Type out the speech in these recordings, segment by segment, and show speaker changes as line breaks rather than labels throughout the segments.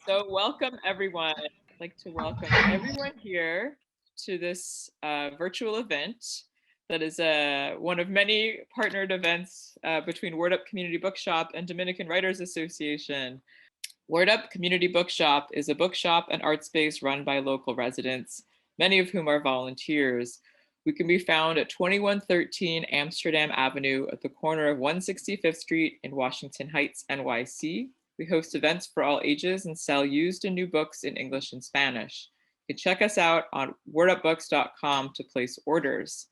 So welcome everyone. I'd like to welcome everyone here to this virtual event that is one of many partnered events between Word Up Community Bookshop and Dominican Writers Association. Word Up Community Bookshop is a bookshop and art space run by local residents, many of whom are volunteers. We can be found at 2113 Amsterdam Avenue at the corner of 165th Street in Washington Heights, NYC. We host events for all ages and sell used and new books in English and Spanish. You can check us out on wordupbooks.com to place orders.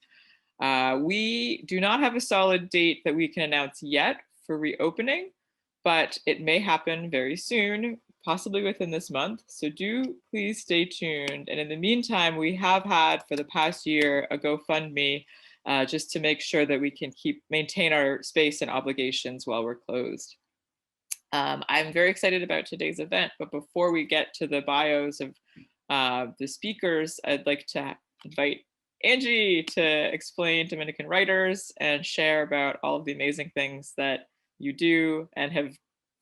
We do not have a solid date that we can announce yet for reopening, but it may happen very soon, possibly within this month. So do please stay tuned. And in the meantime, we have had for the past year a GoFundMe just to make sure that we can maintain our space and obligations while we're closed. I'm very excited about today's event, but before we get to the bios of the speakers, I'd like to invite Angie to explain Dominican writers and share about all of the amazing things that you do and have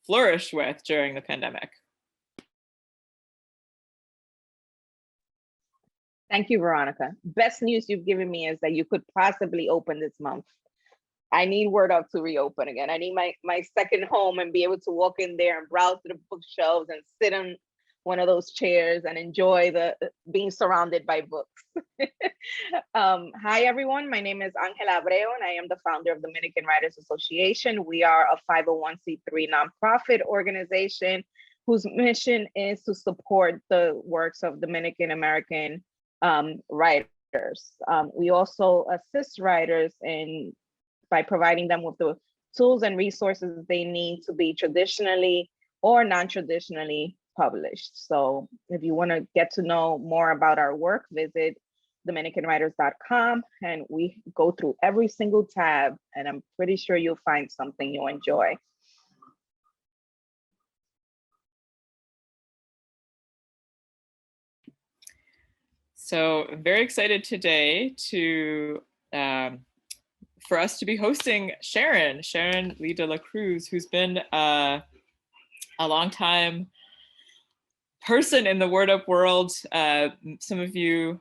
flourished with during the pandemic.
Thank you, Veronica. Best news you've given me is that you could possibly open this month. I need Word Up to reopen again. I need my second home and be able to walk in there and browse through the bookshelves and sit on one of those chairs and enjoy being surrounded by books. Hi, everyone. My name is Angela Abreu, and I am the founder of the Dominican Writers Association. We are a 501c3 nonprofit organization whose mission is to support the works of Dominican American writers. We also assist writers by providing them with the tools and resources they need to be traditionally or non-traditionally published. So if you want to get to know more about our work, visit dominicanwriters.com, and we go through every single tab, and I'm pretty sure you'll find something you'll enjoy.
So I'm very excited today for us to be hosting Sharon Lee de la Cruz, who's been a long time person in the Word Up world. Some of you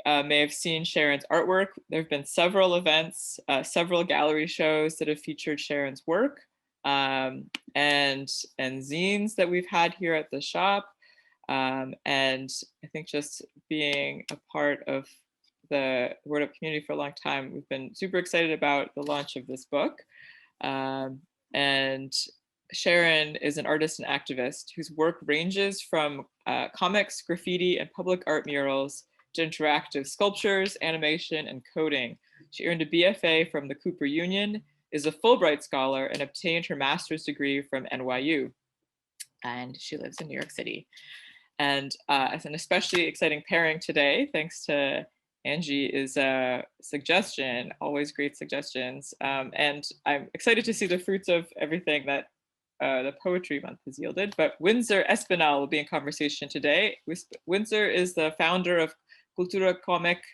may have seen Sharon's artwork. There have been several events, several gallery shows that have featured Sharon's work, and zines that we've had here at the shop. And I think just being a part of the Word Up community for a long time, we've been super excited about the launch of this book. And Sharon is an artist and activist whose work ranges from comics, graffiti, and public art murals to interactive sculptures, animation, and coding. She earned a BFA from the Cooper Union, is a Fulbright scholar, and obtained her master's degree from NYU. And she lives in New York City. And as an especially exciting pairing today, thanks to Angie, is a suggestion, always great suggestions. And I'm excited to see the fruits of everything that the Poetry Month has yielded. But Winser Espinal will be in conversation today. Winser is the founder of Cultura Comics,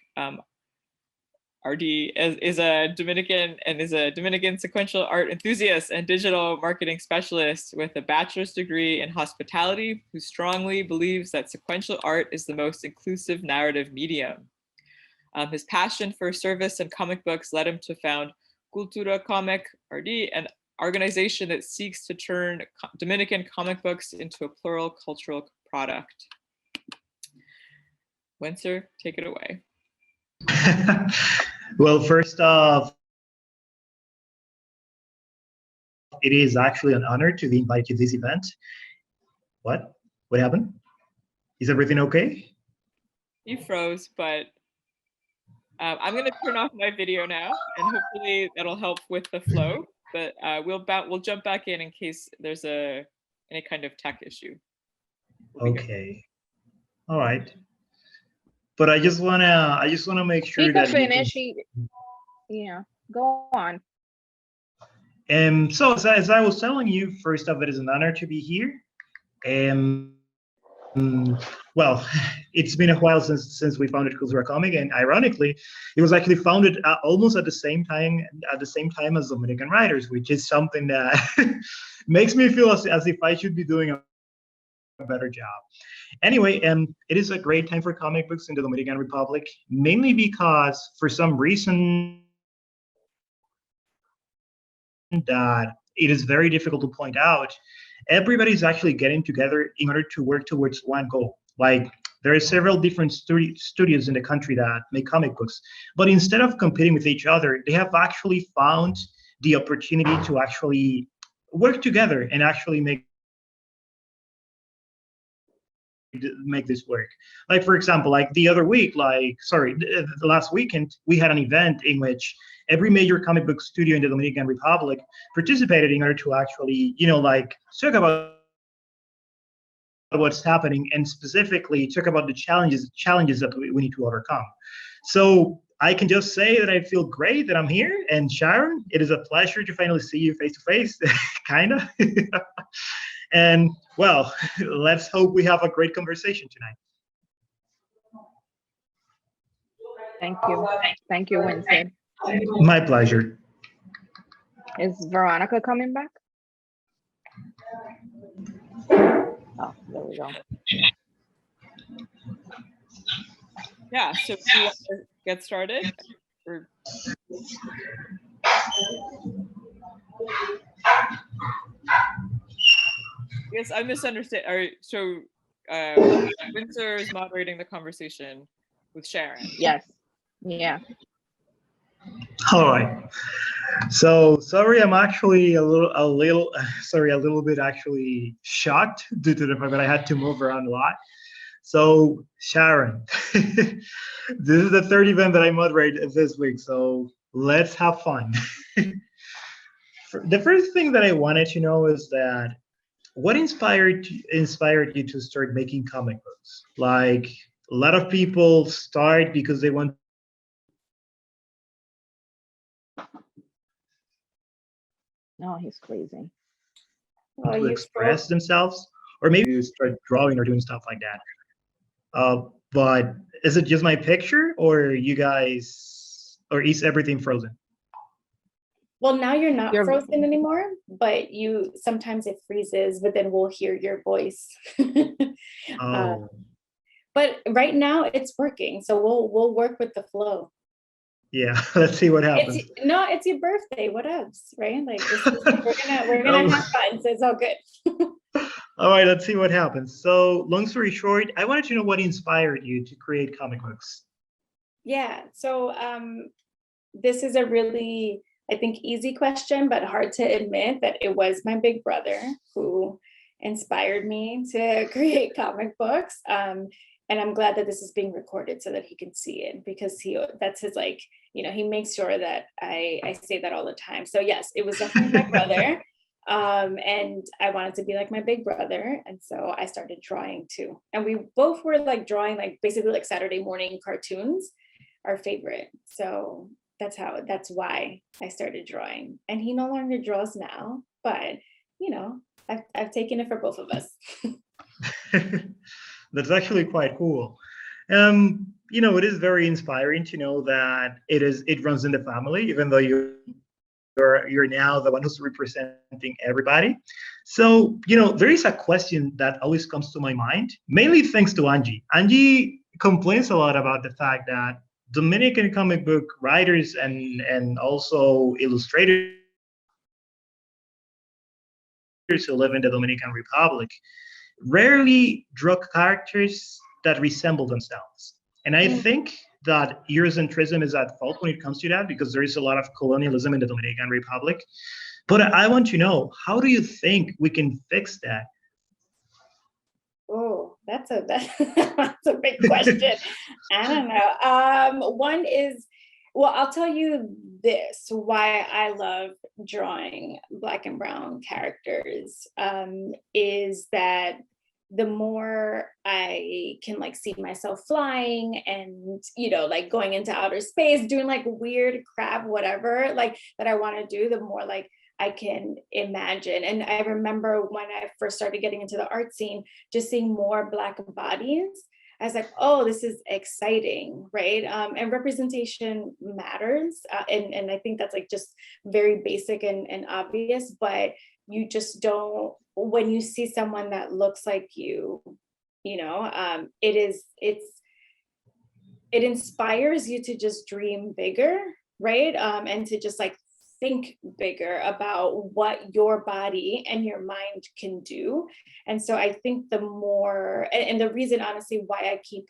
RD, is a Dominican sequential art enthusiast and digital marketing specialist with a bachelor's degree in hospitality, who strongly believes that sequential art is the most inclusive narrative medium. His passion for service and comic books led him to found Cultura Comics, RD, an organization that seeks to turn Dominican comic books into a plural cultural product. Winser, take it away.
Well, first off, it is actually an honor to be invited to this event. What happened? Is everything okay?
You froze, but I'm going to turn off my video now, and hopefully that'll help with the flow. But we'll jump back in case there's any kind of tech issue.
Okay. All right. But I just wanna make sure that
you can finish. Yeah, go on.
So as I was telling you, first off, it is an honor to be here. Well, it's been a while since we founded Cultura Comics, and ironically, it was actually founded almost at the same time as Dominican Writers, which is something that makes me feel as if I should be doing better job. Anyway, it is a great time for comic books in the Dominican Republic, mainly because for some reason that it is very difficult to point out, everybody's actually getting together in order to work towards one goal. Like there are several different studios in the country that make comic books, but instead of competing with each other, they have actually found the opportunity to actually work together and actually make this work. Like for example, like the other week, the last weekend, we had an event in which every major comic book studio in the Dominican Republic participated in order to actually, like talk about what's happening and specifically talk about the challenges that we need to overcome. So I can just say that I feel great that I'm here. And Sharon, it is a pleasure to finally see you face to face, kind of. And well, let's hope we have a great conversation tonight.
Thank you. Thank you, Winser.
My pleasure.
Is Veronica coming back? Oh, there we go.
Yeah, so do you want to get started? Or... Yes, I misunderstand. So Winser is moderating the conversation with Sharon.
Yes. Yeah.
All right. So sorry, I'm actually a little bit actually shocked due to the fact that I had to move around a lot. So Sharon, this is the third event that I moderate this week. So let's have fun. The first thing that I wanted to know is that what inspired you to start making comic books? Like a lot of people start because they want
No, he's crazy.
to express themselves, or maybe you start drawing or doing stuff like that. But is it just my picture, or you guys, or is everything frozen?
Well, now you're not frozen anymore, but sometimes it freezes, but then we'll hear your voice.
Oh.
But right now it's working, so we'll work with the flow.
Yeah, let's see what happens.
It's your birthday. What else, right? Like we're gonna have fun, so it's all good.
All right, let's see what happens. So, long story short, I wanted to know what inspired you to create comic books.
Yeah. So this is a really, I think, easy question, but hard to admit that it was my big brother who inspired me to create comic books. And I'm glad that this is being recorded so that he can see it, because that's his, like, he makes sure that I say that all the time. So yes, it was definitely my brother. And I wanted to be like my big brother. And so I started drawing too. And we both were like drawing, like basically like Saturday morning cartoons, our favorite. So that's why I started drawing. And he no longer draws now, but I've taken it for both of us.
That's actually quite cool. It is very inspiring to know that it runs in the family, even though you're now the one who's representing everybody. So, there is a question that always comes to my mind, mainly thanks to Angie. Angie complains a lot about the fact that Dominican comic book writers and also illustrators who live in the Dominican Republic rarely draw characters that resemble themselves. And I think that Eurocentrism is at fault when it comes to that, because there is a lot of colonialism in the Dominican Republic. But I want to know, how do you think we can fix that?
Oh, that's a big question. I don't know. One is, well, I'll tell you this, why I love drawing Black and brown characters, is that the more I can like see myself flying and, like going into outer space, doing like weird crap, whatever, like that I want to do, the more like I can imagine. And I remember when I first started getting into the art scene, just seeing more Black bodies, I was like, oh, this is exciting, right? And representation matters. And I think that's like just very basic and obvious, but you just don't when you see someone that looks like you, it inspires you to just dream bigger, right? And to just like think bigger about what your body and your mind can do. And so I think the more, and the reason honestly why I keep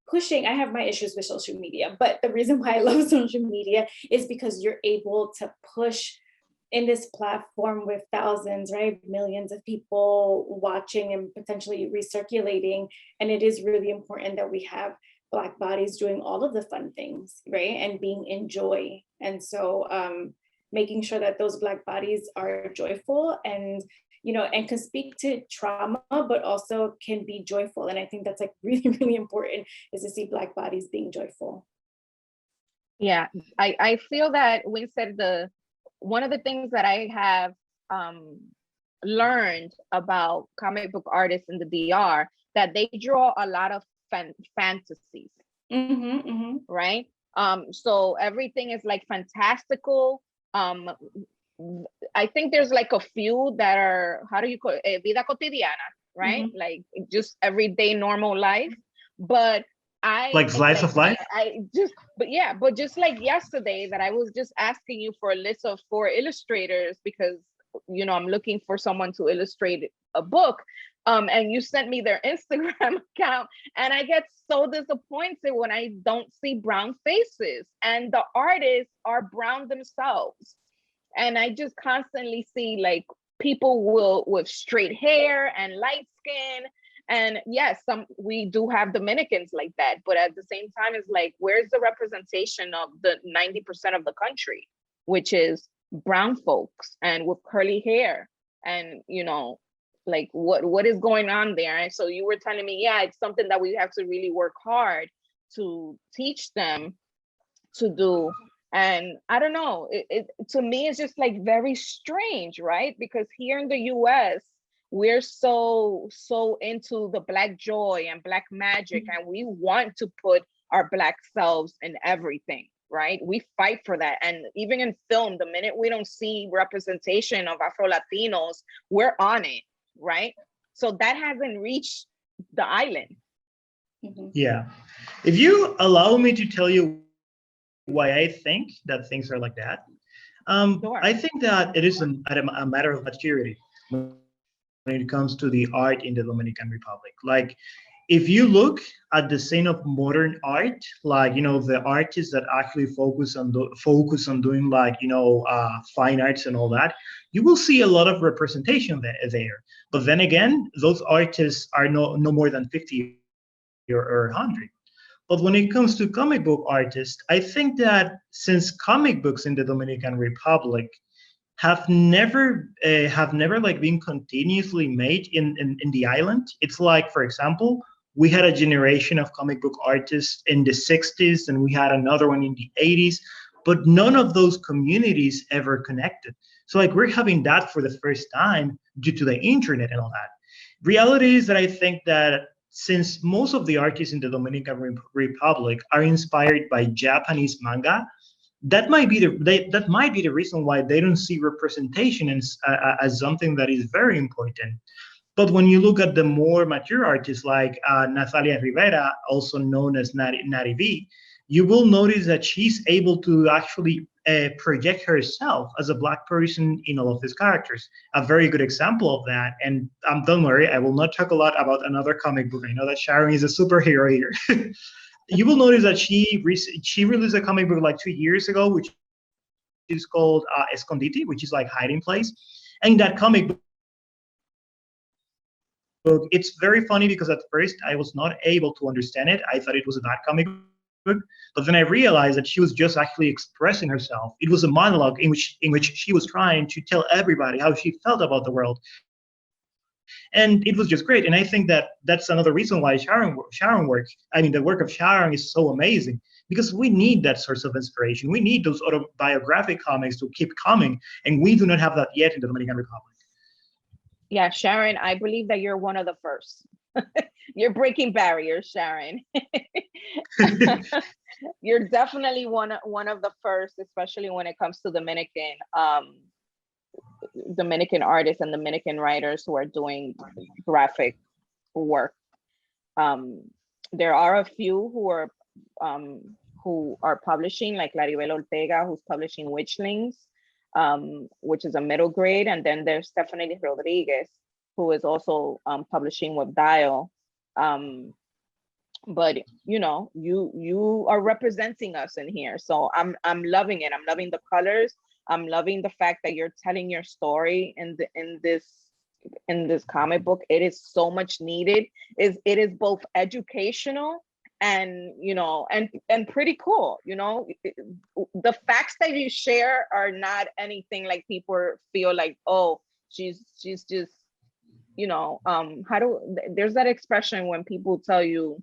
pushing, I have my issues with social media, but the reason why I love social media is because you're able to push in this platform with thousands, right? Millions of people watching and potentially recirculating. And it is really important that we have Black bodies doing all of the fun things, right? And being in joy. And so making sure that those Black bodies are joyful and, and can speak to trauma, but also can be joyful. And I think that's like really, really important, is to see Black bodies being joyful.
Yeah, I feel that Winser, one of the things that I have learned about comic book artists in the DR, that they draw a lot of fantasies, right? So everything is like fantastical. I think there's like a few that are, how do you call it? Vida cotidiana, right? Like just everyday normal life. But
like slice of life.
But just like yesterday that I was just asking you for a list of 4 illustrators because I'm looking for someone to illustrate a book. And you sent me their Instagram account, and I get so disappointed when I don't see brown faces, and the artists are brown themselves. And I just constantly see like people with straight hair and light skin. And yes, we do have Dominicans like that, but at the same time, it's like, where's the representation of the 90% of the country, which is brown folks and with curly hair, and like what is going on there? And so you were telling me, yeah, it's something that we have to really work hard to teach them to do. And I don't know, it to me, it's just like very strange, right? Because here in the US, we're so into the Black joy and Black magic, and we want to put our Black selves in everything, right? We fight for that. And even in film, the minute we don't see representation of Afro-Latinos, we're on it, right? So that hasn't reached the island.
Yeah. If you allow me to tell you why I think that things are like that,
Sure.
I think that it is a matter of maturity when it comes to the art in the Dominican Republic. Like, if you look at the scene of modern art, like the artists that actually focus on doing like fine arts and all that, you will see a lot of representation there. But then again, those artists are no more than 50 or 100. But when it comes to comic book artists, I think that since comic books in the Dominican Republic have never like been continuously made in the island, it's like, for example, we had a generation of comic book artists in the 60s, and we had another one in the 80s, but none of those communities ever connected. So like, we're having that for the first time due to the internet and all that. Reality is that I think that since most of the artists in the Dominican Republic are inspired by Japanese manga, that might be the reason why they don't see representation as something that is very important. But when you look at the more mature artists like Natalia Rivera, also known as Natty V, you will notice that she's able to actually project herself as a Black person in all of these characters. A very good example of that, and don't worry, I will not talk a lot about another comic book. I know that Sharon is a superhero here. You will notice that she released a comic book like 2 years ago, which is called Escondite, which is like hiding place. And in that comic book, it's very funny because at first I was not able to understand it. I thought it was a bad comic book, but then I realized that she was just actually expressing herself. It was a monologue in which she was trying to tell everybody how she felt about the world. And it was just great. And I think that that's another reason why Sharon work. I mean, the work of Sharon is so amazing, because we need that source of inspiration. We need those autobiographic comics to keep coming. And we do not have that yet in the Dominican Republic.
Yeah, Sharon, I believe that you're one of the first. You're breaking barriers, Sharon. You're definitely one of the first, especially when it comes to Dominican. Dominican artists and Dominican writers who are doing graphic work. There are a few who are publishing, like Claribel Ortega, who's publishing Witchlings, which is a middle grade, and then there's Stephanie Rodriguez, who is also publishing with Dial. But you know, you are representing us in here, so I'm loving it. I'm loving the colors. I'm loving the fact that you're telling your story in this comic book. It is so much needed. It is both educational and, you know, and pretty cool. You know, the facts that you share are not anything like people feel like, oh, she's just, you know, there's that expression when people tell you,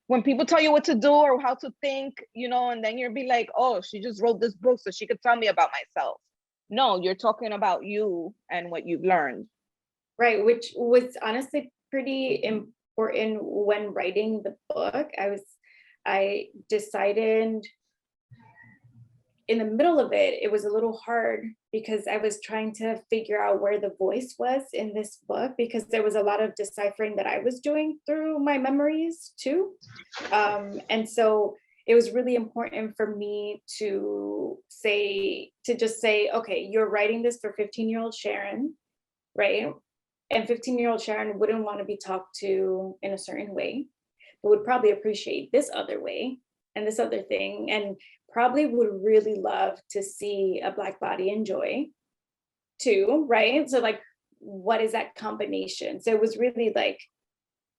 when people tell you what to do or how to think, you know, and then you'll be like, oh, she just wrote this book so she could tell me about myself. No, you're talking about you and what you've learned.
Right, which was honestly pretty important when writing the book. I decided in the middle of it, it was a little hard because I was trying to figure out where the voice was in this book, because there was a lot of deciphering that I was doing through my memories too. And so it was really important for me to just say, okay, you're writing this for 15-year-old Sharon, right? And 15-year-old Sharon wouldn't want to be talked to in a certain way, but would probably appreciate this other way and this other thing, and probably would really love to see a Black body in joy too, right? So like, what is that combination? So it was really like,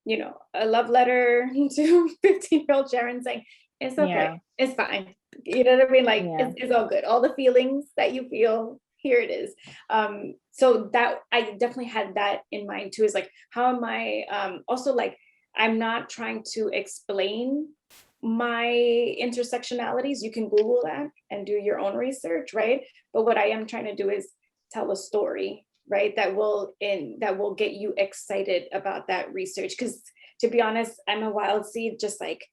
you know, a love letter to 15-year-old Sharon saying, it's okay, yeah, it's fine. You know what I mean? Like, yeah, it's all good. All the feelings that you feel, here it is. So that, I definitely had that in mind too, is like, how am I, also like, I'm not trying to explain my intersectionalities. You can Google that and do your own research, right? But what I am trying to do is tell a story, right? That will get you excited about that research. Because to be honest, I'm a Wild Seed just like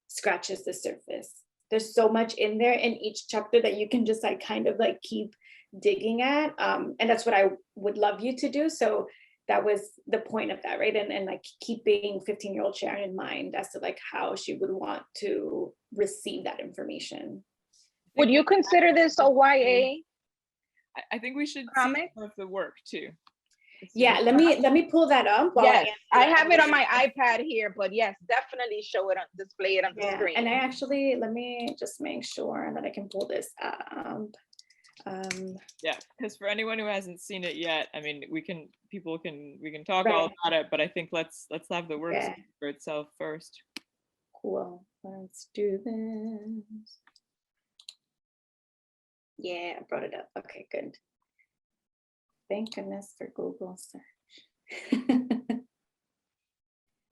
scratches the surface. There's so much in there in each chapter that you can just like kind of like keep digging at. And that's what I would love you to do. So that was the point of that, right? And like keeping 15-year-old Sharon in mind as to like how she would want to receive that information.
Would you consider this a YA?
I think we should
comic?
See some of the work too.
Yeah, let me pull that up.
Yes, I have it on my iPad here, but yes, definitely show it on, display it on the screen.
And I actually, let me just make sure that I can pull this up.
Yeah, because for anyone who hasn't seen it yet, I mean, we can talk all about it, but I think let's have the work for itself first.
Cool, let's do this. Yeah, I brought it up. Okay, good. Thank goodness for Google search.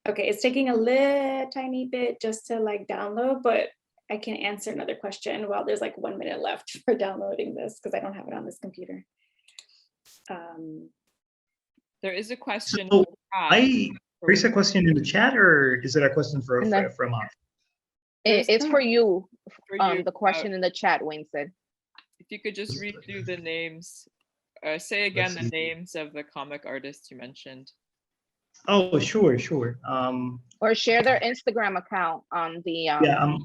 Okay, it's taking a little tiny bit just to like download, but I can answer another question while there's like 1 minute left for downloading this because I don't have it on this computer.
There is a question.
So there's a question in the chat, or is it a question from us?
It's for you. The question in the chat, Wayne said.
If you could just read through the names, say again the names of the comic artists you mentioned.
Oh, sure. Or share their Instagram account on the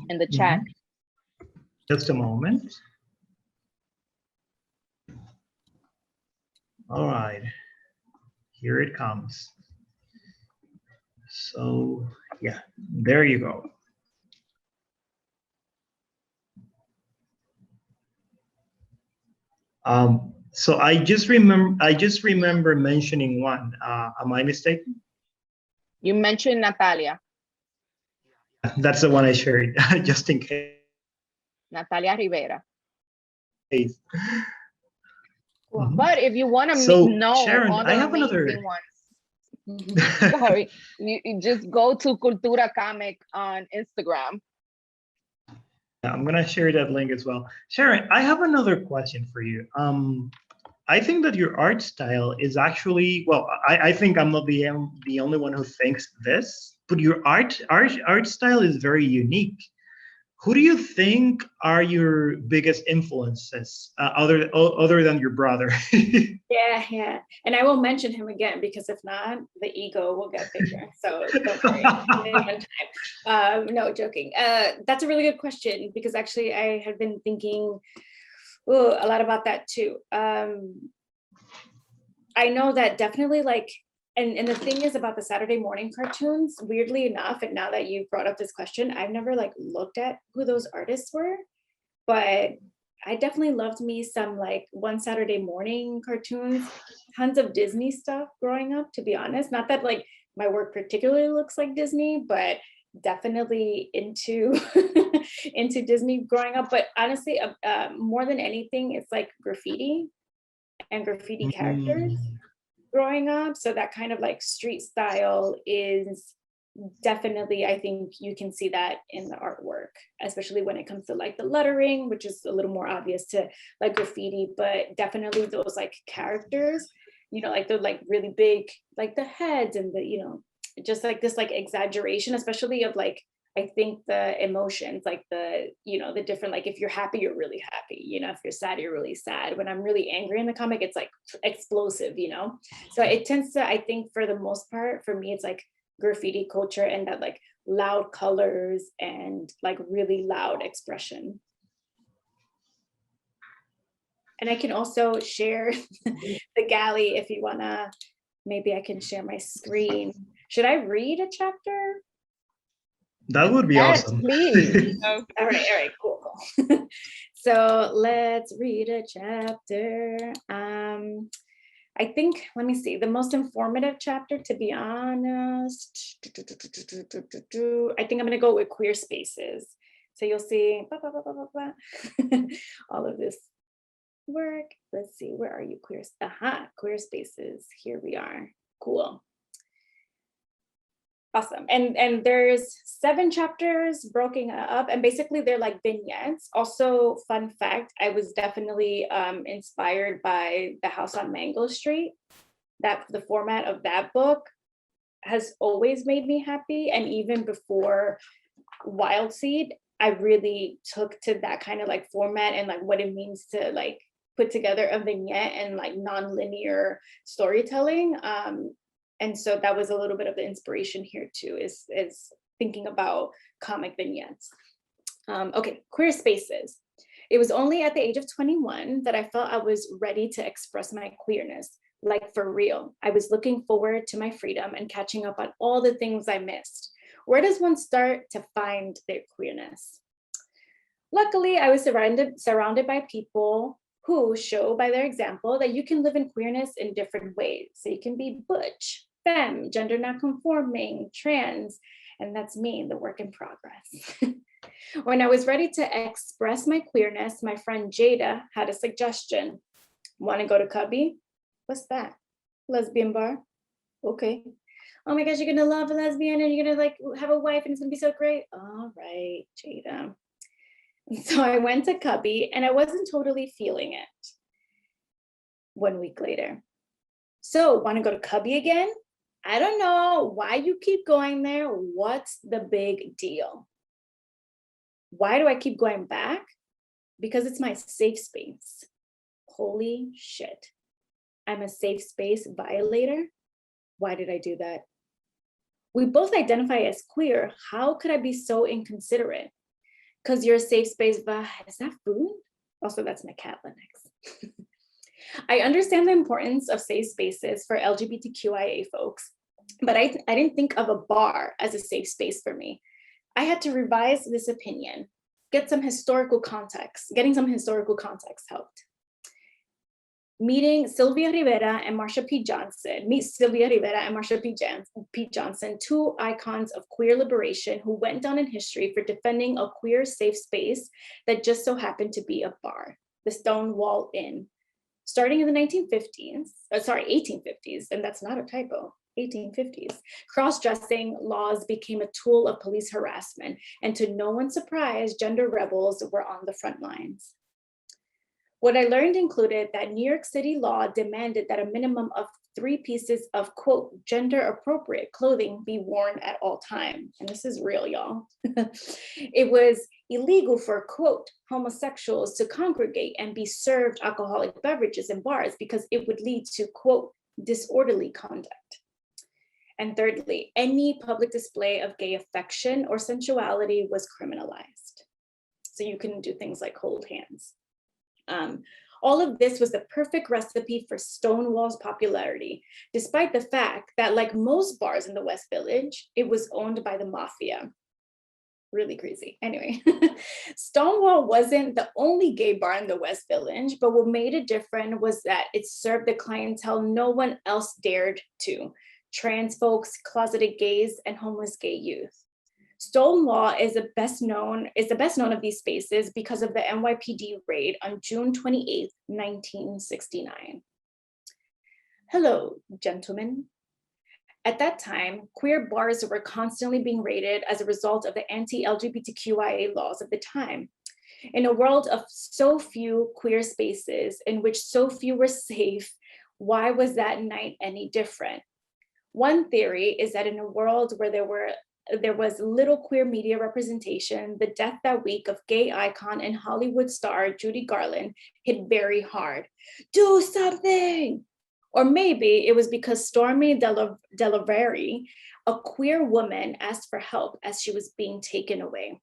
in the chat.
Just a moment. All right, here it comes. So yeah, there you go. So I just remember mentioning one. Am I mistaken?
You mentioned Natalia.
That's the one I shared, just in case.
Natalia Rivera.
Cool.
But if you want to know
Sharon,
all the amazing ones, sorry, you just go to Cultura Comics on Instagram.
I'm gonna share that link as well. Sharon, I have another question for you. I think that your art style is actually, well, I think I'm not the only one who thinks this, but your art style is very unique. who do you think are your biggest influences other than your brother?
Yeah. And I will mention him again, because if not, the ego will get bigger. So don't worry. One time. No, joking. That's a really good question, because actually I have been thinking a lot about that too. I know that definitely, like, and the thing is about the Saturday morning cartoons, weirdly enough, and now that you've brought up this question, I've never like looked at who those artists were, but I definitely loved me some like One Saturday Morning cartoons, tons of Disney stuff growing up, to be honest. Not that like my work particularly looks like Disney, but definitely into into Disney growing up. But honestly, more than anything, it's like graffiti and graffiti characters growing up. So that kind of like street style is definitely, I think you can see that in the artwork, especially when it comes to like the lettering, which is a little more obvious to like graffiti, but definitely those like characters, you know, like they're like really big, like the heads and the, you know, just like this like exaggeration, especially of like, I think the emotions, like the, you know, the different, like if you're happy, you're really happy, you know, if you're sad, you're really sad. When I'm really angry in the comic, it's like explosive, you know? So it tends to, I think for the most part, for me, it's like graffiti culture and that like loud colors and like really loud expression. And I can also share the galley if you wanna, maybe I can share my screen. Should I read a chapter?
That would be
Yes,
awesome.
please.
Oh,
All right, cool. So let's read a chapter. I think, let me see, the most informative chapter, to be honest, I think I'm gonna go with queer spaces. So you'll see all of this work. Let's see, where are you, queer? Queer spaces, here we are, cool. Awesome. And there's 7 chapters broken up, and basically they're like vignettes. Also, fun fact, I was definitely inspired by The House on Mango Street. That the format of that book has always made me happy. And even before Wild Seed, I really took to that kind of like format and like what it means to like put together a vignette and like non-linear storytelling. And so that was a little bit of the inspiration here too, is thinking about comic vignettes. Okay, queer spaces. It was only at the age of 21 that I felt I was ready to express my queerness, like for real. I was looking forward to my freedom and catching up on all the things I missed. Where does one start to find their queerness? Luckily, I was surrounded by people who show by their example that you can live in queerness in different ways. So you can be butch, femme, gender non-conforming, trans, and that's me, the work in progress. When I was ready to express my queerness, my friend Jada had a suggestion. Want to go to Cubby? What's that? Lesbian bar? Okay. Oh my gosh, you're gonna love a lesbian and you're gonna like have a wife and it's gonna be so great. All right, Jada. So I went to Cubby and I wasn't totally feeling it. 1 week later. So want to go to Cubby again? I don't know why you keep going there. What's the big deal? Why do I keep going back? Because it's my safe space. Holy shit. I'm a safe space violator. Why did I do that? We both identify as queer. How could I be so inconsiderate? Because you're a safe space, is that food? Also, that's my cat, Lennox. I understand the importance of safe spaces for LGBTQIA folks, but I didn't think of a bar as a safe space for me. I had to revise this opinion, getting some historical context helped. Meeting Sylvia Rivera and Marsha P. Johnson, two icons of queer liberation who went down in history for defending a queer safe space that just so happened to be a bar, the Stonewall Inn. Starting in the 1850s, and that's not a typo, 1850s, cross-dressing laws became a tool of police harassment, and to no one's surprise, gender rebels were on the front lines. What I learned included that New York City law demanded that a minimum of 3 pieces of, quote, gender appropriate clothing be worn at all time. And this is real, y'all. It was illegal for, quote, homosexuals to congregate and be served alcoholic beverages in bars because it would lead to, quote, disorderly conduct. And thirdly, any public display of gay affection or sensuality was criminalized. So you couldn't do things like hold hands. All of this was the perfect recipe for Stonewall's popularity, despite the fact that, like most bars in the West Village, it was owned by the mafia. Really crazy. Anyway, Stonewall wasn't the only gay bar in the West Village, but what made it different was that it served the clientele no one else dared to: trans folks, closeted gays, and homeless gay youth. Stonewall is the best known of these spaces because of the NYPD raid on June 28, 1969. Hello, gentlemen. At that time, queer bars were constantly being raided as a result of the anti-LGBTQIA laws of the time. In a world of so few queer spaces in which so few were safe, why was that night any different? One theory is that in a world where there was little queer media representation, the death that week of gay icon and Hollywood star Judy Garland hit very hard. Do something! Or maybe it was because Stormy Delavari, a queer woman, asked for help as she was being taken away.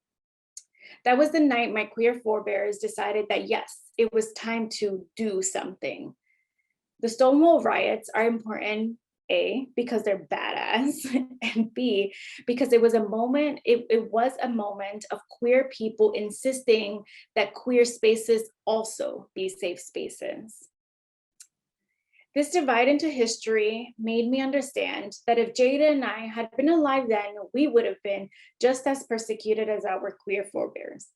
That was the night my queer forebears decided that yes, it was time to do something. The Stonewall riots are important, A, because they're badass, and B, because it was a moment of queer people insisting that queer spaces also be safe spaces. This divide into history made me understand that if Jada and I had been alive then, we would have been just as persecuted as our queer forebears.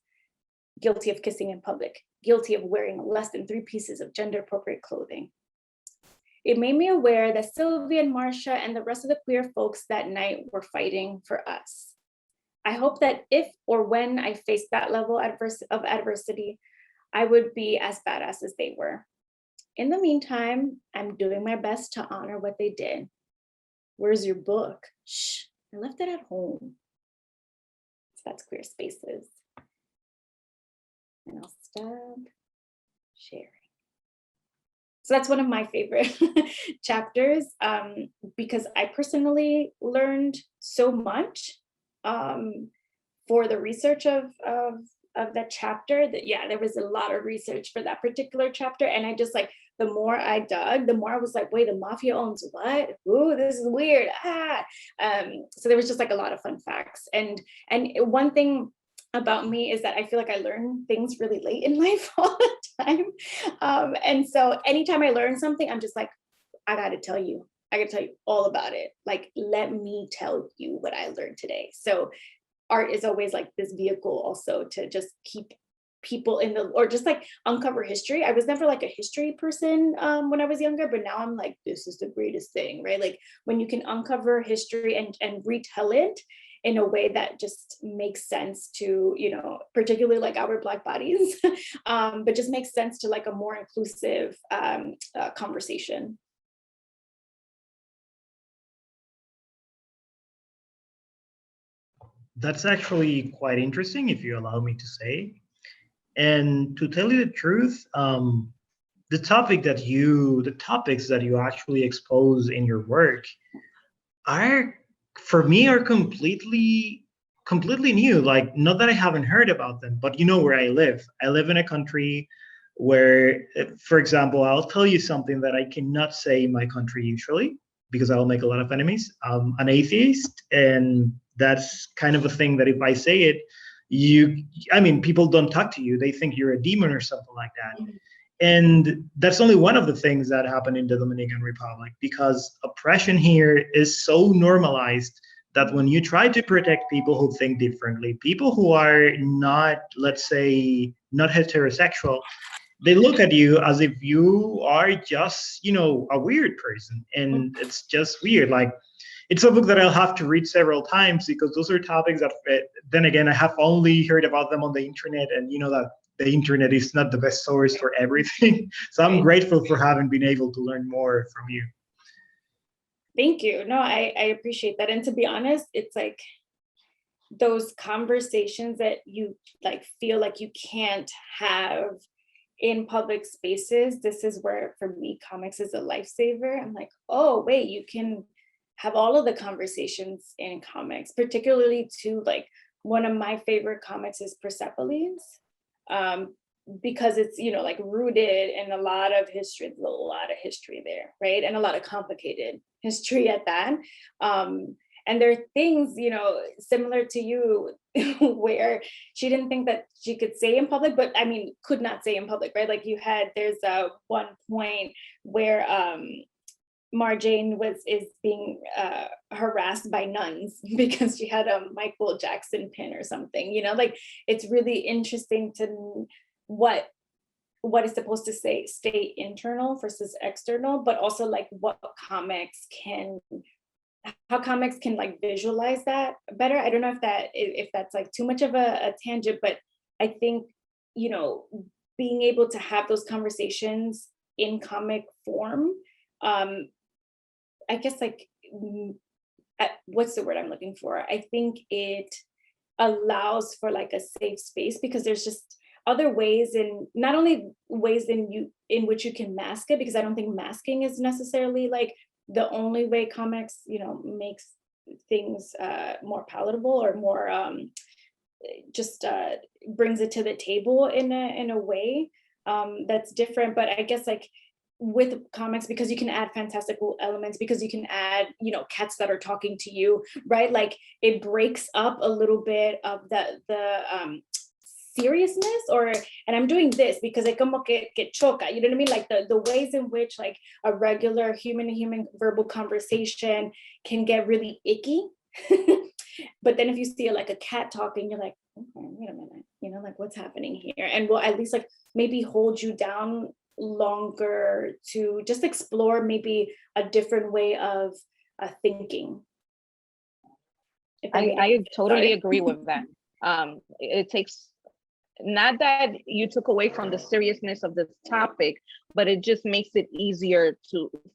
Guilty of kissing in public, guilty of wearing less than 3 pieces of gender-appropriate clothing. It made me aware that Sylvia and Marcia and the rest of the queer folks that night were fighting for us. I hope that if or when I faced that level of adversity, I would be as badass as they were. In the meantime, I'm doing my best to honor what they did. Where's your book? Shh, I left it at home. So that's Queer Spaces. And I'll stop sharing. So that's one of my favorite chapters because I personally learned so much for the research of that chapter. That yeah, there was a lot of research for that particular chapter, and I just like, the more I dug, the more I was like, wait, the mafia owns what? Ooh, this is weird. So there was just like a lot of fun facts, and one thing about me is that I feel like I learn things really late in life all the time. And so anytime I learn something, I'm just like, I gotta tell you all about it. Like, let me tell you what I learned today. So art is always like this vehicle also to just keep people in the, or just like uncover history. I was never like a history person when I was younger, but now I'm like, this is the greatest thing, right? Like when you can uncover history and retell it in a way that just makes sense to, you know, particularly like our Black bodies, but just makes sense to like a more inclusive conversation.
That's actually quite interesting, if you allow me to say. And to tell you the truth, the topics that you actually expose in your work are, for me, are completely new. Like, not that I haven't heard about them, but you know where I live. I live in a country where, for example, I'll tell you something that I cannot say in my country usually, because I'll make a lot of enemies. I'm an atheist, and that's kind of a thing that if I say it, people don't talk to you. They think you're a demon or something like that. And that's only one of the things that happened in the Dominican Republic, because oppression here is so normalized that when you try to protect people who think differently, people who are not, let's say, not heterosexual, they look at you as if you are just, you know, a weird person. And it's just weird. Like, it's a book that I'll have to read several times, because those are topics that, then again, I have only heard about them on the internet, and you know that the internet is not the best source for everything. So I'm grateful for having been able to learn more from you.
Thank you. No, I appreciate that. And to be honest, it's like those conversations that you like feel like you can't have in public spaces. This is where, for me, comics is a lifesaver. I'm like, oh, wait, you can have all of the conversations in comics, particularly to like one of my favorite comics is Persepolis. Because it's, you know, like rooted in a lot of history, there's a lot of history there, right? And a lot of complicated history at that. And there are things, you know, similar to you, where she didn't think that she could say in public, but I mean, could not say in public, right? Like there's one point where Marjane is being harassed by nuns because she had a Michael Jackson pin or something, you know, like it's really interesting to what is supposed to stay internal versus external, but also like how comics can like visualize that better. I don't know if that's like too much of a tangent, but I think, you know, being able to have those conversations in comic form, I guess like, what's the word I'm looking for? I think it allows for like a safe space, because there's just other ways, and not only ways in which you can mask it, because I don't think masking is necessarily like the only way comics, you know, makes things more palatable or more just brings it to the table in a way that's different. But I guess like with comics, because you can add fantastical elements, because you can add, you know, cats that are talking to you, right? Like it breaks up a little bit of the seriousness, and I'm doing this because I como que choca, you know what I mean? Like the ways in which like a regular human to human verbal conversation can get really icky. But then if you see like a cat talking, you're like, okay, wait a minute, you know, like what's happening here? And will at least like maybe hold you down longer to just explore maybe a different way of thinking.
I totally agree with that. It takes, not that you took away from the seriousness of this topic, but it just makes it easier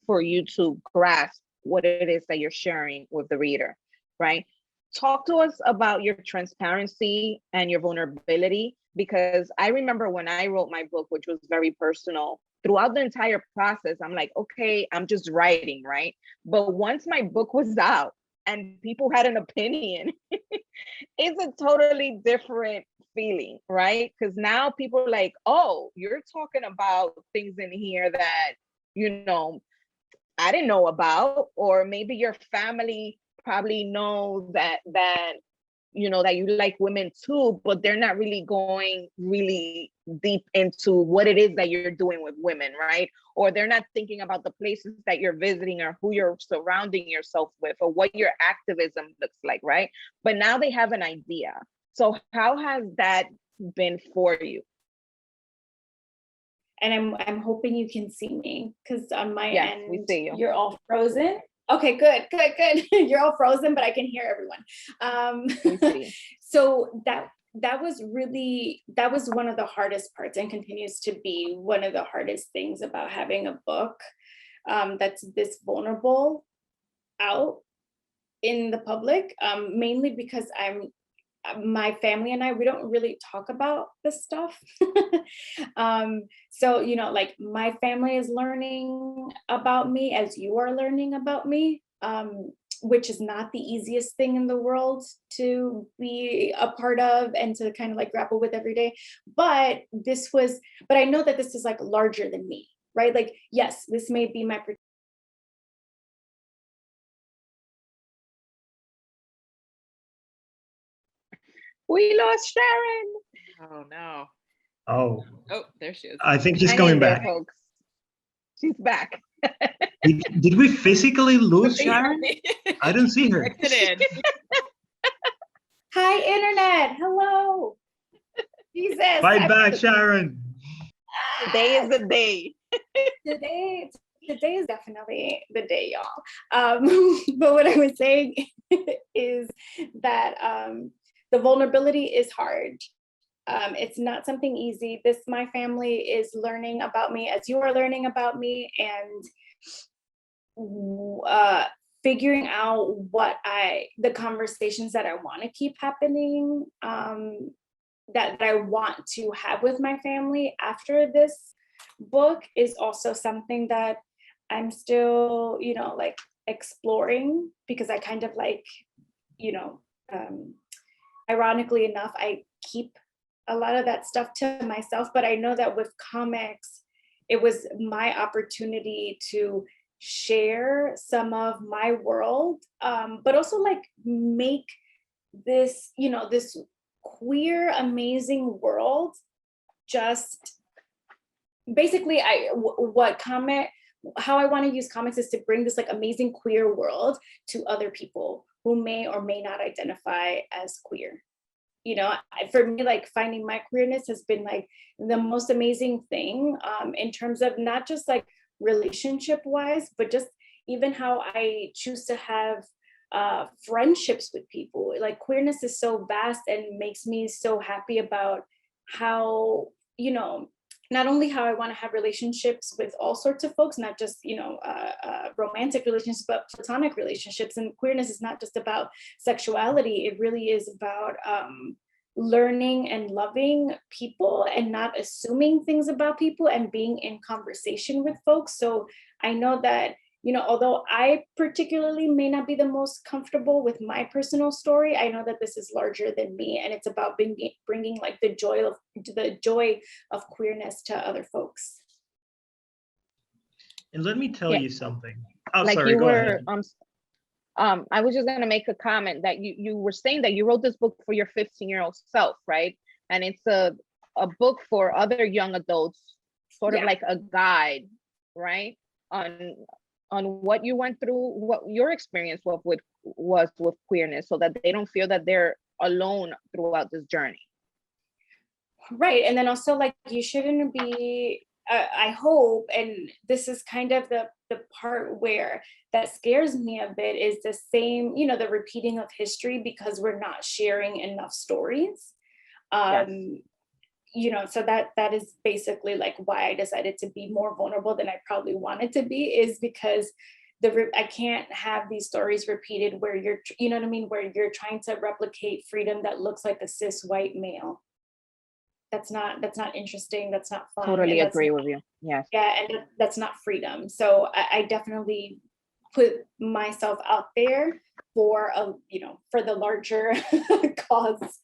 for you to grasp what it is that you're sharing with the reader, right? Talk to us about your transparency and your vulnerability, because I remember when I wrote my book, which was very personal, throughout the entire process, I'm like, okay, I'm just writing, right? But once my book was out and people had an opinion, it's a totally different feeling, right? Because now people are like, oh, you're talking about things in here that, you know, I didn't know about, or maybe your family probably know that you know, that you like women too, but they're not really going really deep into what it is that you're doing with women, right? Or they're not thinking about the places that you're visiting or who you're surrounding yourself with or what your activism looks like, right? But now they have an idea. So how has that been for you?
And I'm hoping you can see me, because on my end,
we see you.
You're all frozen. Okay, good. You're all frozen, but I can hear everyone.
We see.
So that was one of the hardest parts, and continues to be one of the hardest things about having a book that's this vulnerable out in the public, mainly because my family and we don't really talk about this stuff. So, you know, like my family is learning about me as you are learning about me, which is not the easiest thing in the world to be a part of and to kind of like grapple with every day. But I know that this is like larger than me, right? Like, yes, this may be my
We lost Sharon.
Oh no.
Oh,
There she is.
I think she's
Hang
coming
in there,
back.
folks. She's back.
Did we physically lose Sharon? I don't see her.
Hi, internet. Hello. Jesus.
Bye back, Sharon.
Today is the day.
Today is definitely the day, y'all. But what I was saying is that the vulnerability is hard. It's not something easy. My family is learning about me as you are learning about me, and figuring out the conversations that I want to keep happening, that I want to have with my family after this book is also something that I'm still, like exploring, because I kind of like, ironically enough, I keep a lot of that stuff to myself, but I know that with comics, it was my opportunity to share some of my world, but also like make this, this queer, amazing world. Just basically, how I want to use comics is to bring this like amazing queer world to other people who may or may not identify as queer. For me, like finding my queerness has been like the most amazing thing, in terms of not just like relationship wise, but just even how I choose to have friendships with people. Like queerness is so vast and makes me so happy about how, not only how I want to have relationships with all sorts of folks, not just, romantic relationships, but platonic relationships. And queerness is not just about sexuality. It really is about learning and loving people and not assuming things about people and being in conversation with folks. So I know that, although I particularly may not be the most comfortable with my personal story, I know that this is larger than me, and it's about bringing like the joy of queerness to other folks.
And let me tell
Yeah.
you something. Oh,
Like
sorry,
you
go
were,
ahead.
I was just gonna make a comment that you were saying that you wrote this book for your 15-year-old self, right? And it's a book for other young adults, sort of like a guide, right? On what you went through, what your experience was with queerness, so that they don't feel that they're alone throughout this journey.
Right. And then also like you shouldn't be, I hope, and this is kind of the part where that scares me a bit, is the same, the repeating of history, because we're not sharing enough stories.
Yes.
So that is basically like why I decided to be more vulnerable than I probably wanted to be, is because I can't have these stories repeated where you're, where you're trying to replicate freedom that looks like a cis white male. That's not interesting. That's not fun.
Totally agree with you. Yes.
Yeah, and that's not freedom. So I definitely put myself out there for for the larger cause.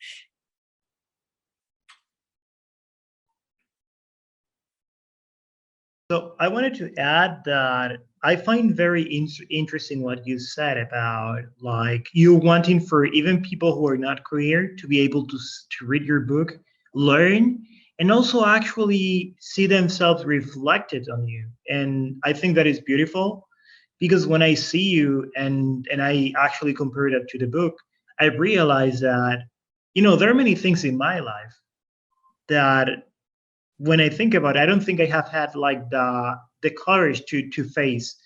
So I wanted to add that I find very interesting what you said about like you wanting for even people who are not queer to be able to read your book, learn, and also actually see themselves reflected on you. And I think that is beautiful, because when I see you and I actually compare that to the book, I realize that there are many things in my life that when I think about it, I don't think I have had like the courage to face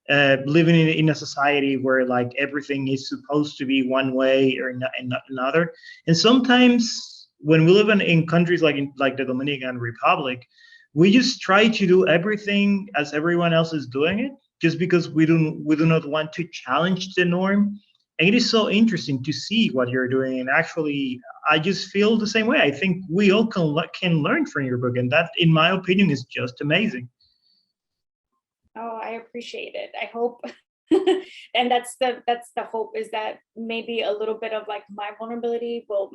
living in a society where like everything is supposed to be one way or not another. And sometimes when we live in countries like the Dominican Republic, we just try to do everything as everyone else is doing it, just because we do not want to challenge the norm. And it is so interesting to see what you're doing. And actually, I just feel the same way. I think we all can learn from your book, and that, in my opinion, is just amazing.
Oh, I appreciate it. I hope, and that's the hope, is that maybe a little bit of like my vulnerability will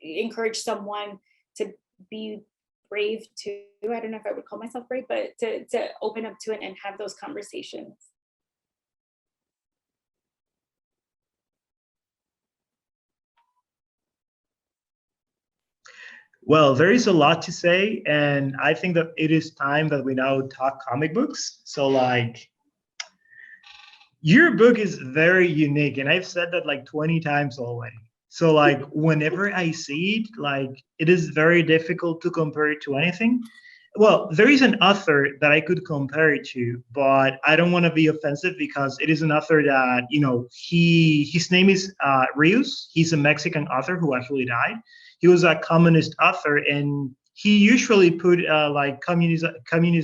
encourage someone to be brave too. I don't know if I would call myself brave, but to open up to it and have those conversations.
Well, there is a lot to say, and I think that it is time that we now talk comic books. So like, your book is very unique, and I've said that like 20 times already. So like, whenever I see it, like, it is very difficult to compare it to anything. Well, there is an author that I could compare it to, but I don't want to be offensive, because it is an author that, his name is Rios. He's a Mexican author who actually died. He was a communist author, and he usually put like communist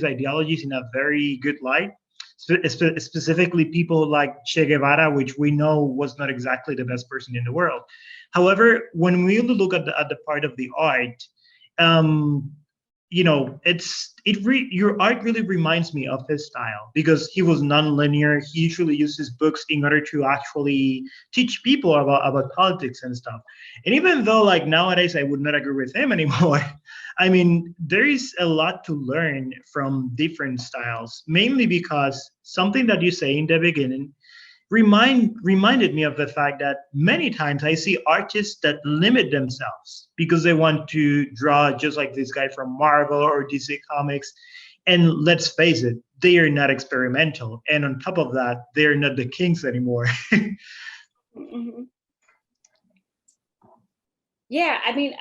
ideologies in a very good light. specifically people like Che Guevara, which we know was not exactly the best person in the world. However, when we look at the part of the art, um, your art really reminds me of his style because he was non-linear. He usually uses books in order to actually teach people about politics and stuff. And even though like nowadays I would not agree with him anymore, I mean, there is a lot to learn from different styles, mainly because something that you say in the beginning reminded me of the fact that many times I see artists that limit themselves because they want to draw just like this guy from Marvel or DC Comics. And let's face it, they are not experimental. And on top of that, they're not the kings anymore.
Mhm. Yeah, I mean,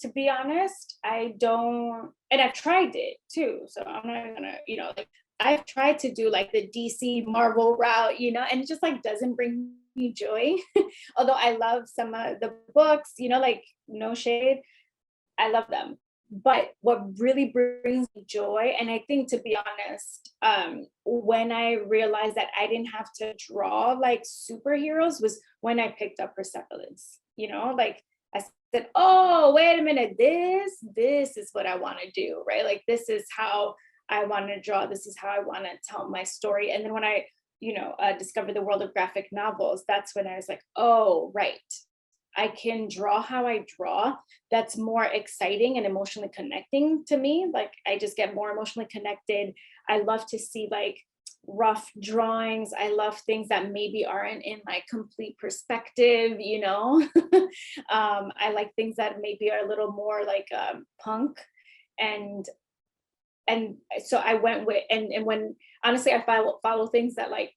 to be honest, I don't, and I've tried it too. So I'm not gonna, like I've tried to do like the DC Marvel route, and it just like doesn't bring me joy. Although I love some of the books, like no shade, I love them. But what really brings me joy, and I think to be honest, when I realized that I didn't have to draw like superheroes was when I picked up Persepolis, like I said, oh, wait a minute, this is what I want to do, right? Like, this is how I want to draw. This is how I want to tell my story. And then when I, discovered the world of graphic novels, that's when I was like, oh, right. I can draw how I draw. That's more exciting and emotionally connecting to me. Like, I just get more emotionally connected. I love to see like rough drawings. I love things that maybe aren't in my complete perspective, I like things that maybe are a little more like punk. And so I went with, and when, honestly, I follow things that like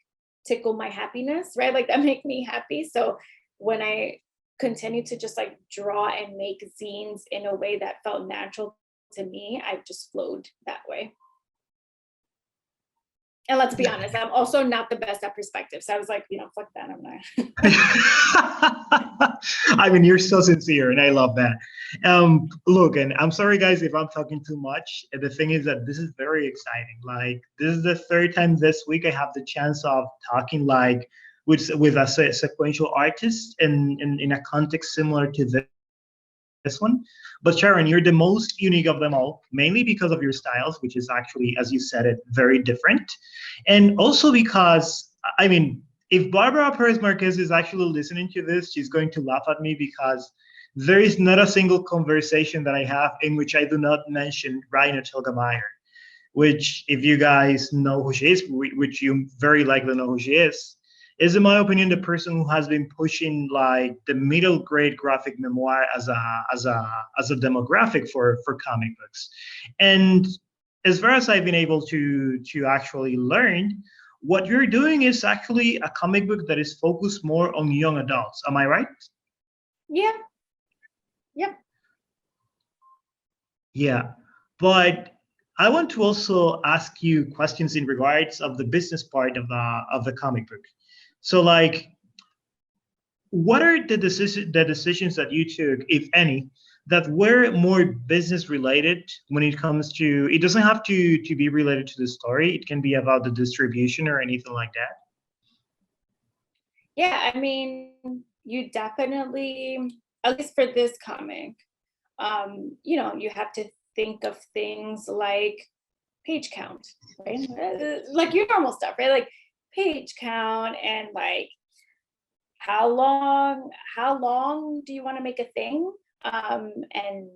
tickle my happiness, right? Like that make me happy. So when I continue to just like draw and make zines in a way that felt natural to me, I just flowed that way. And let's be honest, I'm also not the best at perspective. So I was like, fuck that, I'm not.
I mean, you're so sincere and I love that. Look, and I'm sorry guys if I'm talking too much. The thing is that this is very exciting. Like, this is the third time this week I have the chance of talking like with a sequential artist in a context similar to this one. But Sharon, you're the most unique of them all, mainly because of your styles, which is actually, as you said it, very different. And also because, I mean, if Barbara Perez Marquez is actually listening to this, she's going to laugh at me because there is not a single conversation that I have in which I do not mention Raina Telgemeier, which, if you guys know who she is, which you very likely know who she is in my opinion the person who has been pushing like the middle grade graphic memoir as a demographic for comic books. And as far as I've been able to actually learn, what you're doing is actually a comic book that is focused more on young adults. Am I right?
Yeah. Yep.
Yeah, but I want to also ask you questions in regards of the business part of the comic book. So like, what are the decisions that you took, if any, that were more business related when it comes to, it doesn't have to be related to the story. It can be about the distribution or anything like that.
Yeah, I mean, you definitely, at least for this comic, you have to think of things like page count, right? Like your normal stuff, right? Like page count and like how long do you want to make a thing, and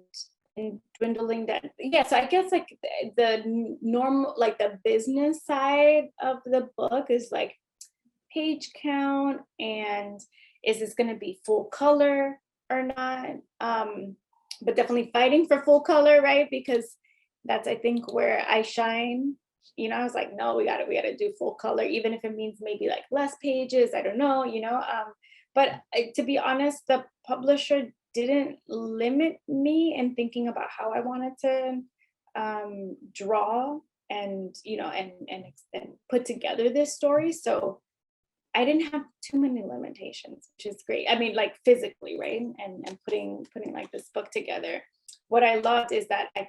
dwindling that. Yeah, so I guess like the normal, like the business side of the book is like page count and is this going to be full color or not, but definitely fighting for full color, right? Because that's, I think, where I shine. I was like, no, we gotta do full color, even if it means maybe like less pages. I don't know, but to be honest, the publisher didn't limit me in thinking about how I wanted to draw and and put together this story. So I didn't have too many limitations, which is great. I mean, like physically, right? And putting like this book together what I loved is that I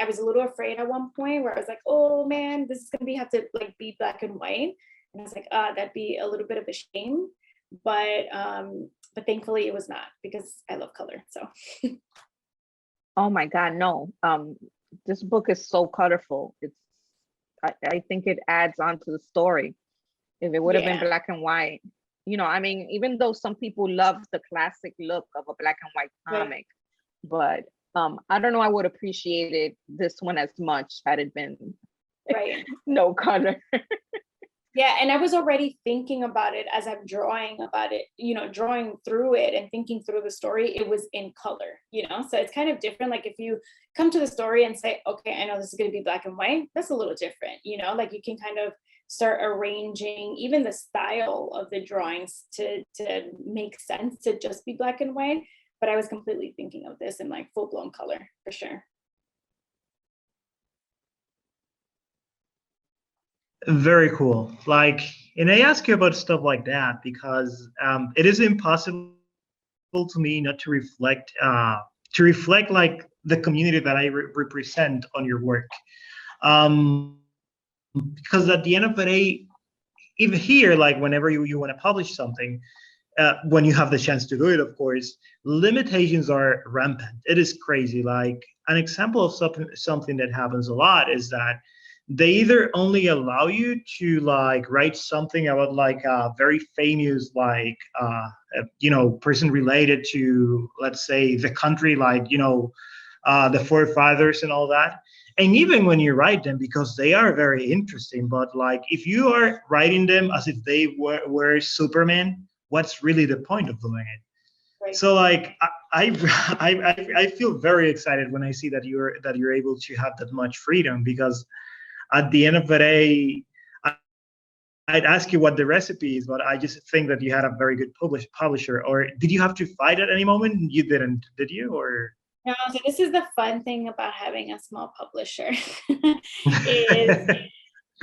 was a little afraid at one point where I was like, oh man, this is gonna have to like be black and white. And I was like, that'd be a little bit of a shame. But thankfully it was not, because I love color. So
Oh my God, no. This book is so colorful. I think it adds on to the story. If it would have been black and white, I mean, even though some people love the classic look of a black and white comic, but I don't know, I would appreciate this one as much had it been no color.
Yeah, and I was already thinking about it as I'm drawing about it, drawing through it and thinking through the story, it was in color, so it's kind of different. Like if you come to the story and say, okay, I know this is going to be black and white, that's a little different, like you can kind of start arranging even the style of the drawings to make sense to just be black and white. But I was completely thinking of this in like full-blown color for sure.
Very cool. Like, and I ask you about stuff like that because it is impossible to me not to reflect like the community that I represent on your work. Because at the end of the day, even here, like whenever you want to publish something, when you have the chance to do it, of course, limitations are rampant. It is crazy. Like an example of something that happens a lot is that they either only allow you to like write something about like a very famous person related to, let's say, the country, like the forefathers and all that. And even when you write them, because they are very interesting, but like if you are writing them as if they were Superman, what's really the point of doing it? Right. So like I feel very excited when I see that you're able to have that much freedom, because at the end of the day, I'd ask you what the recipe is, but I just think that you had a very good publisher. Or did you have to fight at any moment? You didn't, did you? Or
no, so this is the fun thing about having a small publisher is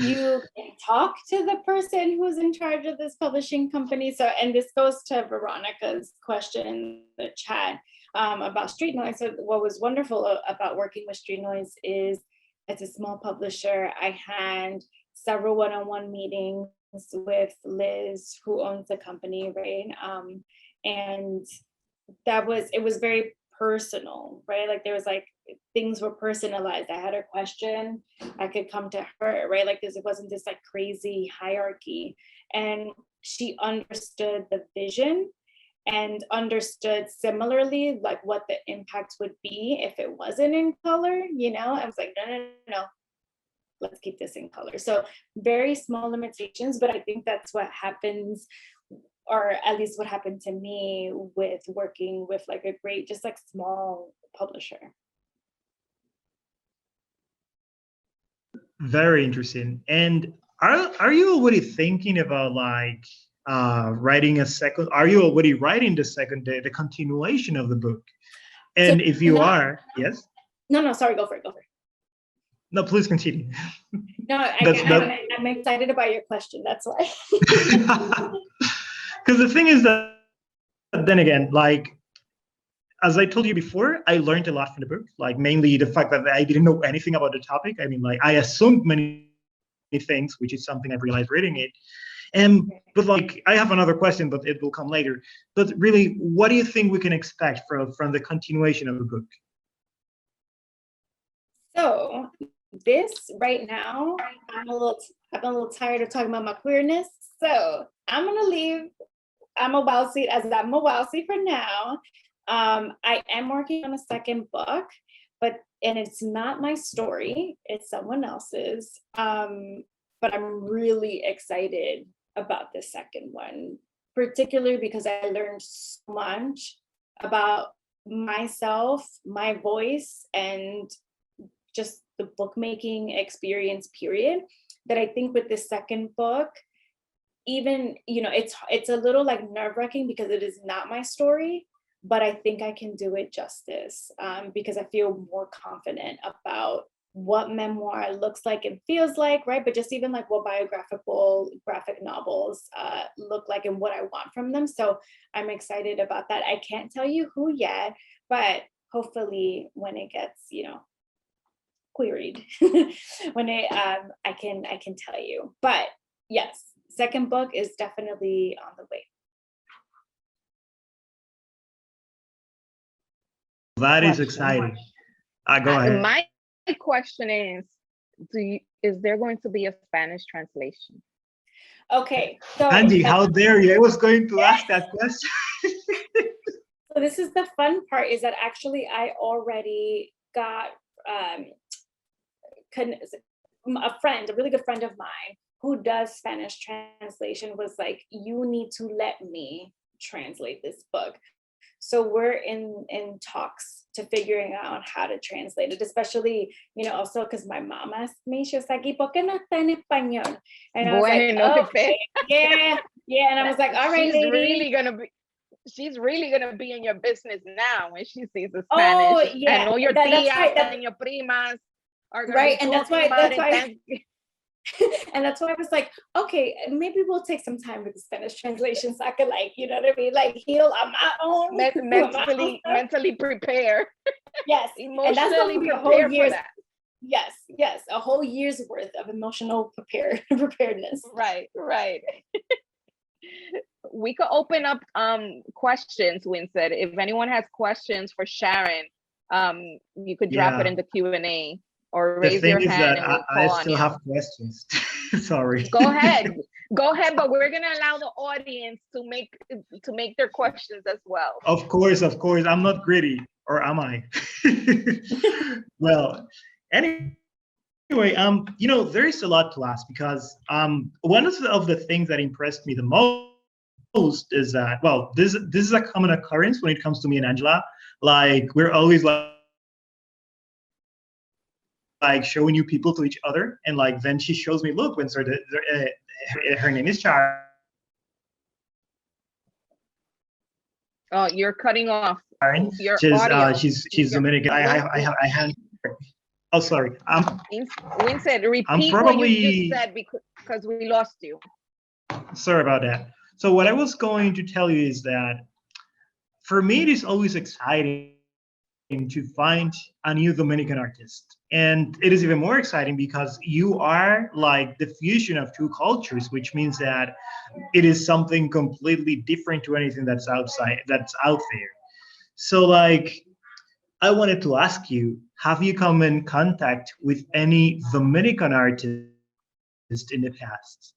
you can talk to the person who's in charge of this publishing company. So, and this goes to Veronica's question in the chat about Street Noise. So what was wonderful about working with Street Noise is as a small publisher, I had several one-on-one meetings with Liz, who owns the company, right? And it was very personal, right? Like there was like, things were personalized. I had a question, I could come to her, right? Like it wasn't this like crazy hierarchy. And she understood the vision and understood similarly like what the impact would be if it wasn't in color. I was like, no, let's keep this in color. So very small limitations, but I think that's what happens, or at least what happened to me with working with like a great, just like small publisher.
Very interesting. And are you already thinking about like writing a second? Are you already writing the continuation of the book? And so, if you are, yes.
No, sorry, go for it.
No, please continue.
No, I'm excited about your question. That's why.
Because the thing is that, then again, like, as I told you before, I learned a lot from the book, like mainly the fact that I didn't know anything about the topic. I mean, like I assumed many things, which is something I've realized reading it. But like, I have another question, but it will come later. But really, what do you think we can expect from the continuation of the book?
So this right now, I'm a little tired of talking about my queerness. So I'm gonna leave I'm a wild seed for now. I am working on a second book, and it's not my story, it's someone else's. But I'm really excited about the second one, particularly because I learned so much about myself, my voice, and just the bookmaking experience, period, that I think with the second book, even, it's a little like nerve-wracking because it is not my story, but I think I can do it justice because I feel more confident about what memoir looks like and feels like, right? But just even like what biographical graphic novels look like and what I want from them. So I'm excited about that. I can't tell you who yet, but hopefully when it gets, queried, when I can tell you. But yes, second book is definitely on the way.
That is exciting. Go ahead.
My question is, is there going to be a Spanish translation?
Okay, so
Andy, how dare you? I was going to ask that question.
So this is the fun part, is that actually I already got a really good friend of mine who does Spanish translation was like, you need to let me translate this book. So we're in talks to figuring out how to translate it, especially, also because my mom asked me, she was like, ¿Y por qué no está en español? And I was like, okay, yeah. And I was like, all right,
she's really gonna be in your business now when she sees the Spanish. Oh, yeah. I know your tias and your primas are gonna
right, and that's why and that's why I was like, okay, maybe we'll take some time with the Spanish translation so I could, like, you know what I mean, like heal on my own,
mentally prepare.
Yes,
emotionally
and that's gonna be a whole year's. Yes, a whole year's worth of emotional preparedness.
Right. We could open up questions, Winser. If anyone has questions for Sharon, you could drop it in the Q&A or raise your hand and we'll call
I still have questions. Sorry.
Go ahead, but we're gonna allow the audience to make their questions as well.
Of course. I'm not greedy, or am I? Well, anyway, there is a lot to ask because one of the things that impressed me the most is that, well, this is a common occurrence when it comes to me and Angela. Like, we're always like showing new people to each other, and like then she shows me, look, Winser, her name is Sharon.
Oh, you're cutting off.
Sharon. She's Dominican. I have. Oh, sorry.
Winser, repeat what you just said because we lost you.
Sorry about that. So what I was going to tell you is that for me, it is always exciting to find a new Dominican artist. And it is even more exciting because you are like the fusion of two cultures, which means that it is something completely different to anything that's out there. So like, I wanted to ask you, have you come in contact with any Dominican artist in the past?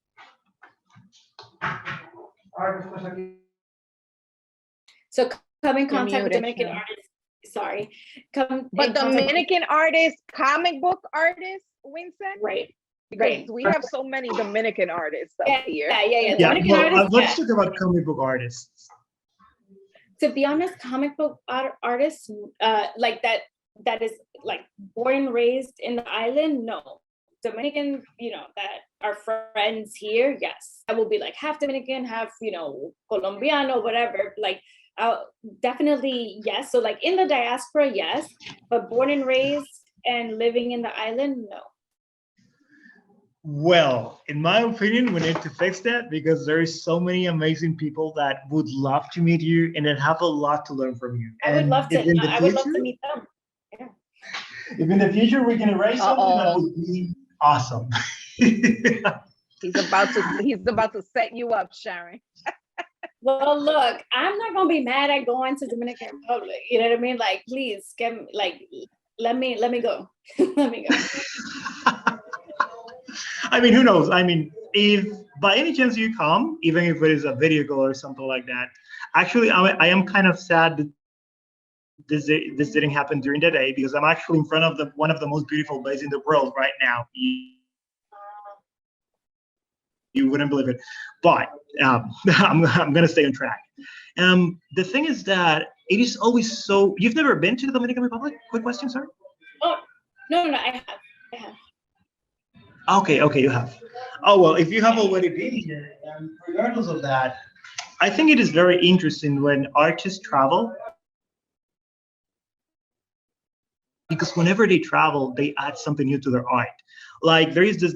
So come in contact with Dominican artists. Sorry.
But Dominican artists, comic book artists, Winser?
Right.
Because we have so many Dominican artists up here.
Yeah.
Let's talk about comic book artists.
To be honest, comic book artists like that is like born and raised in the island, no. Dominican, that are friends here, yes. I will be like half Dominican, half, Colombiano, whatever. Like, definitely yes. So like in the diaspora, yes, but born and raised and living in the island, no.
Well, in my opinion, we need to fix that because there is so many amazing people that would love to meet you and that have a lot to learn from you.
I would love to meet them. Yeah.
If in the future we can arrange something, that would be awesome.
He's about to set you up, Sharon.
Well, look, I'm not gonna be mad at going to Dominican Republic. You know what I mean? Like, please let me go. Let me go.
I mean, who knows? I mean, if by any chance you come, even if it is a video call or something like that, actually, I am kind of sad that this didn't happen during the day because I'm actually in front of one of the most beautiful bays in the world right now. You wouldn't believe it, but I'm gonna stay on track. The thing is that it is always so. You've never been to the Dominican Republic? Quick question, sir.
Oh no, I have.
Okay, you have. Oh well, if you have already been here, regardless of that, I think it is very interesting when artists travel. Because whenever they travel, they add something new to their art. Like there is this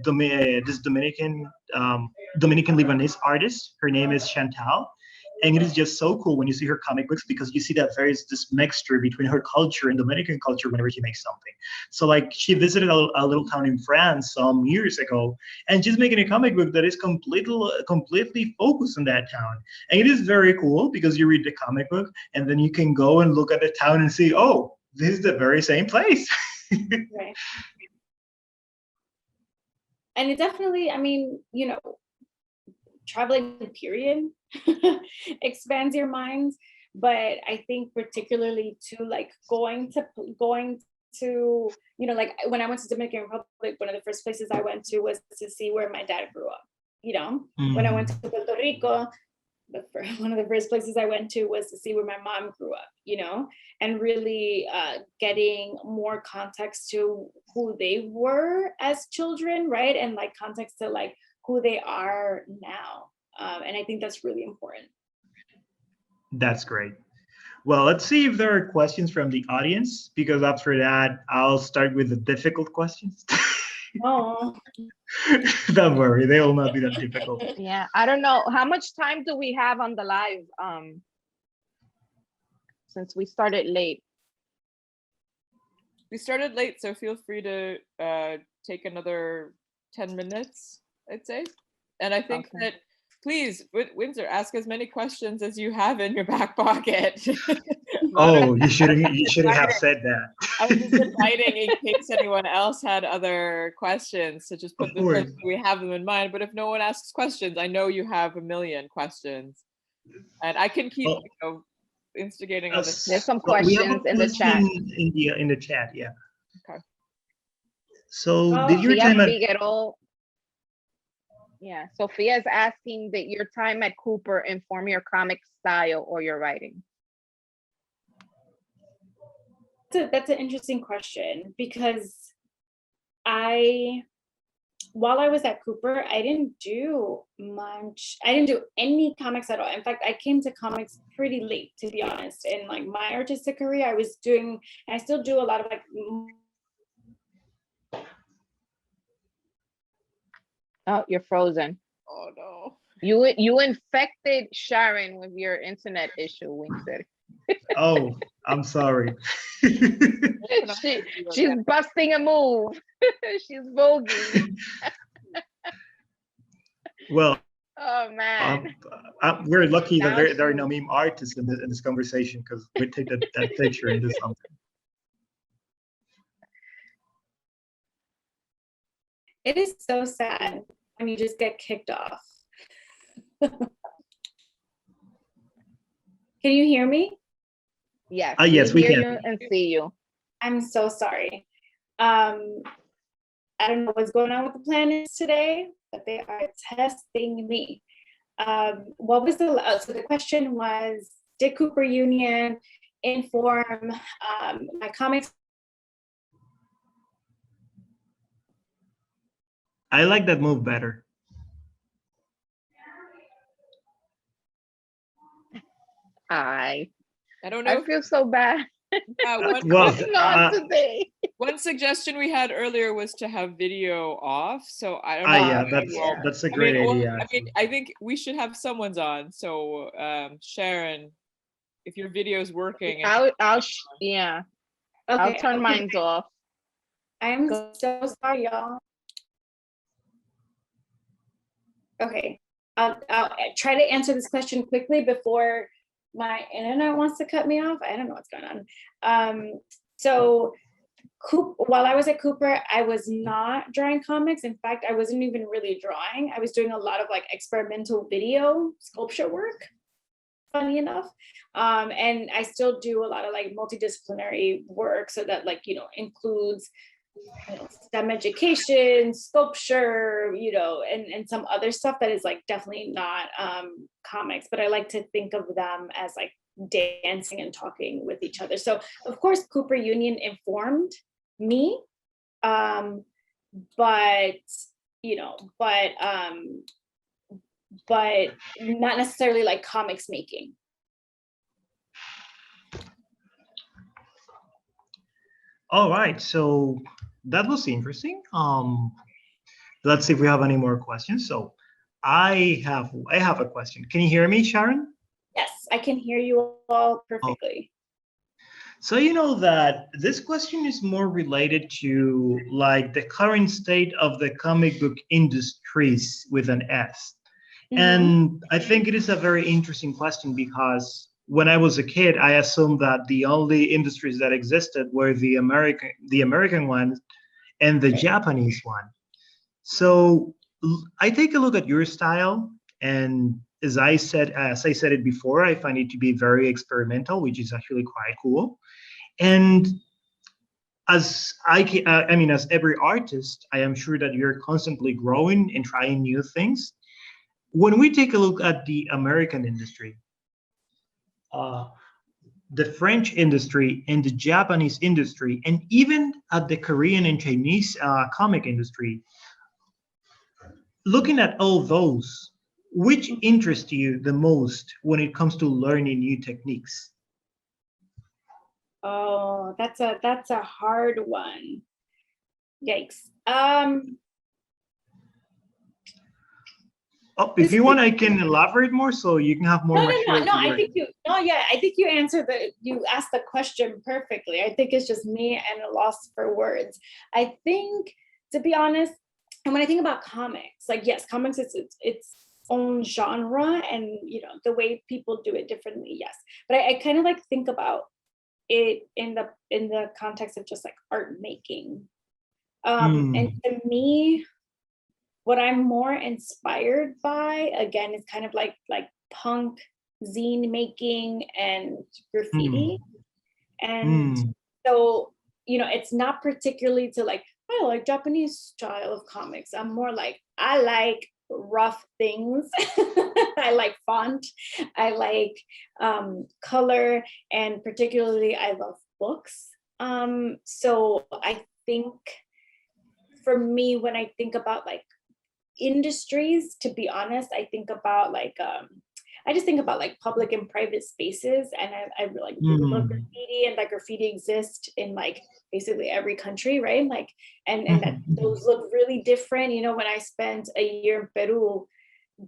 Dominican Lebanese artist. Her name is Chantal, And it is just so cool when you see her comic books, because you see that there is this mixture between her culture and Dominican culture whenever she makes something. So like she visited a little town in France some years ago, and she's making a comic book that is completely focused on that town. And it is very cool because you read the comic book and then you can go and look at the town and see, oh, this is the very same place.
Right. And it definitely, I mean, you know, traveling period expands your minds, but I think particularly to like going to, you know, like when I went to Dominican Republic, one of the first places I went to was to see where my dad grew up, you know. When I went to Puerto Rico, one of the first places I went to was to see where my mom grew up, you know, and really getting more context to who they were as children, right? And like context to like who they are now. And I think that's really important.
That's great. Well, let's see if there are questions from the audience, because after that, I'll start with the difficult questions.
Oh.
Don't worry, they will not be that difficult.
Yeah, I don't know. How much time do we have on the live? Since we started late.
We started late, so feel free to take another 10 minutes, I'd say. And I think that, please, Winser, ask as many questions as you have in your back pocket.
Oh, you shouldn't have said that.
I was just inviting in case anyone else had other questions to just put them so we have them in mind. But if no one asks questions, I know you have a million questions, and I can keep instigating on this.
There's some questions in the chat.
In the chat, yeah.
Okay.
So did your time at
Yeah, Sophia is asking, did your time at Cooper inform your comic style or your writing?
That's an interesting question, because while I was at Cooper, I didn't do much. I didn't do any comics at all. In fact, I came to comics pretty late, to be honest. In like my artistic career, I still do a lot of like.
Oh, you're frozen.
Oh no.
You infected Sharon with your internet issue, Winser.
Oh, I'm sorry.
She's busting a move. She's voguing.
Well,
oh man.
We're lucky that there are no meme artists in this conversation, because we take that picture and do something.
It is so sad when you just get kicked off. Can you hear me?
Yes.
Yes, we can.
You and see you.
I'm so sorry. I don't know what's going on with the planets today, but they are testing me. What was so the question was, did Cooper Union inform my comics?
I like that move better.
I
don't know.
I feel so bad.
Today. One suggestion we had earlier was to have video off. So I don't know.
Yeah, that's a great idea.
I think we should have someone's on. So Sharon, if your video is working.
I'll turn mine off.
I'm so sorry, y'all. Okay, I'll try to answer this question quickly before my internet wants to cut me off. I don't know what's going on. So while I was at Cooper, I was not drawing comics. In fact, I wasn't even really drawing. I was doing a lot of like experimental video sculpture work, funny enough. And I still do a lot of like multidisciplinary work, so that like, includes STEM education, sculpture, and some other stuff that is like definitely not comics, but I like to think of them as like dancing and talking with each other. So of course Cooper Union informed me, but not necessarily like comics making.
All right, so that was interesting. Let's see if we have any more questions. So I have a question. Can you hear me, Sharon?
Yes. I can hear you all perfectly.
So you know that this question is more related to like the current state of the comic book industries with an S. And I think it is a very interesting question because when I was a kid, I assumed that the only industries that existed were the American ones and the Japanese one. So I take a look at your style, and as I said it before, I find it to be very experimental, which is actually quite cool. And as every artist, I am sure that you're constantly growing and trying new things. When we take a look at the American industry, uh, the French industry and the Japanese industry, and even at the Korean and Chinese comic industry, looking at all those, which interests you the most when it comes to learning new techniques?
Oh, that's a hard one. Yikes.
Oh, if you want, I can elaborate more so you can have more material.
No. I think you answered you asked the question perfectly. I think it's just me and a loss for words. I think, to be honest, and when I think about comics, like, yes, comics is its own genre, and you know, the way people do it differently, yes. But I kind of like think about it in the context of just like art making. And to me, what I'm more inspired by, again, is kind of like punk zine making and graffiti. And so, you know, it's not particularly to like, I like Japanese style of comics. I'm more like, I like rough things. I like font. I like color, and particularly I love books. So I think for me, when I think about like industries, to be honest, I think about like I just think about like public and private spaces, and I like really love graffiti, and that graffiti exists in like basically every country, right? Like, and that those look really different. You know, when I spent a year in Peru,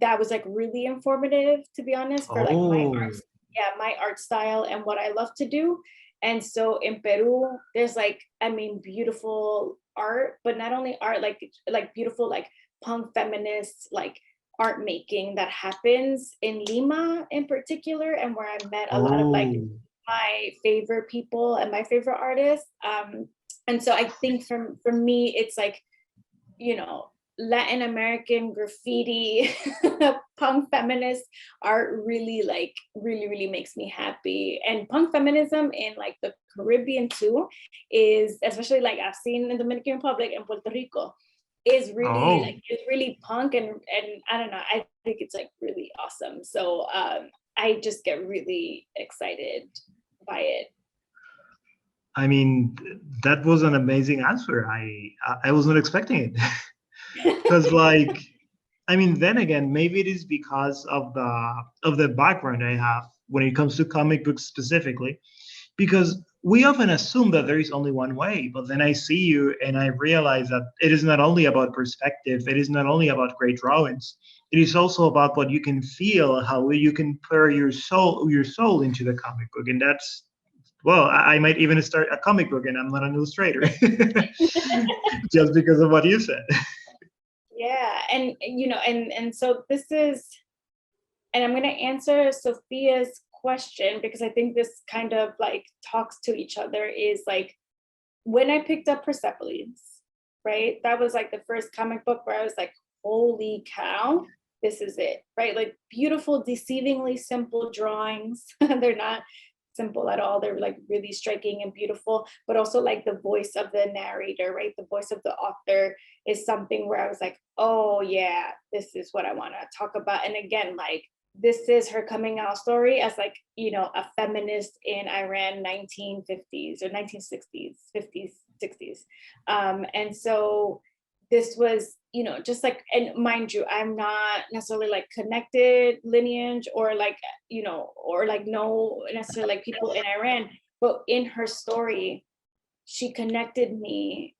that was like really informative, to be honest, for like my art style and what I love to do. And so in Peru, there's like, I mean, beautiful art, but not only art, like beautiful like punk feminist like art making that happens in Lima in particular, and where I met a lot of like my favorite people and my favorite artists. And so I think for me, it's like, you know, Latin American graffiti, punk feminist art really really makes me happy. And punk feminism in like the Caribbean too is, especially like I've seen in the Dominican Republic and Puerto Rico, is really like, it's really punk, and I don't know, I think it's like really awesome. So I just get really excited by it.
I mean, that was an amazing answer. I was not expecting it. Because like, I mean, then again, maybe it is because of the background I have when it comes to comic books specifically, because we often assume that there is only one way, but then I see you and I realize that it is not only about perspective, it is not only about great drawings, it is also about what you can feel, how you can pour your soul into the comic book. And that's, well, I might even start a comic book, and I'm not an illustrator just because of what you said.
Yeah, and you know, and so this is, and I'm going to answer Sophia's question because I think this kind of like talks to each other, is like, when I picked up Persepolis, right? That was like the first comic book where I was like, holy cow, this is it, right? Like beautiful, deceivingly simple drawings. They're not simple at all. They're like really striking and beautiful, but also like the voice of the narrator, right? The voice of the author is something where I was like, oh yeah, this is what I want to talk about. And again, like, this is her coming out story as like, you know, a feminist in Iran, 1950s or 1960s, 50s, 60s. And so this was, you know, just like, and mind you, I'm not necessarily like connected lineage or like, you know, or like no necessarily like people in Iran, but in her story, she connected me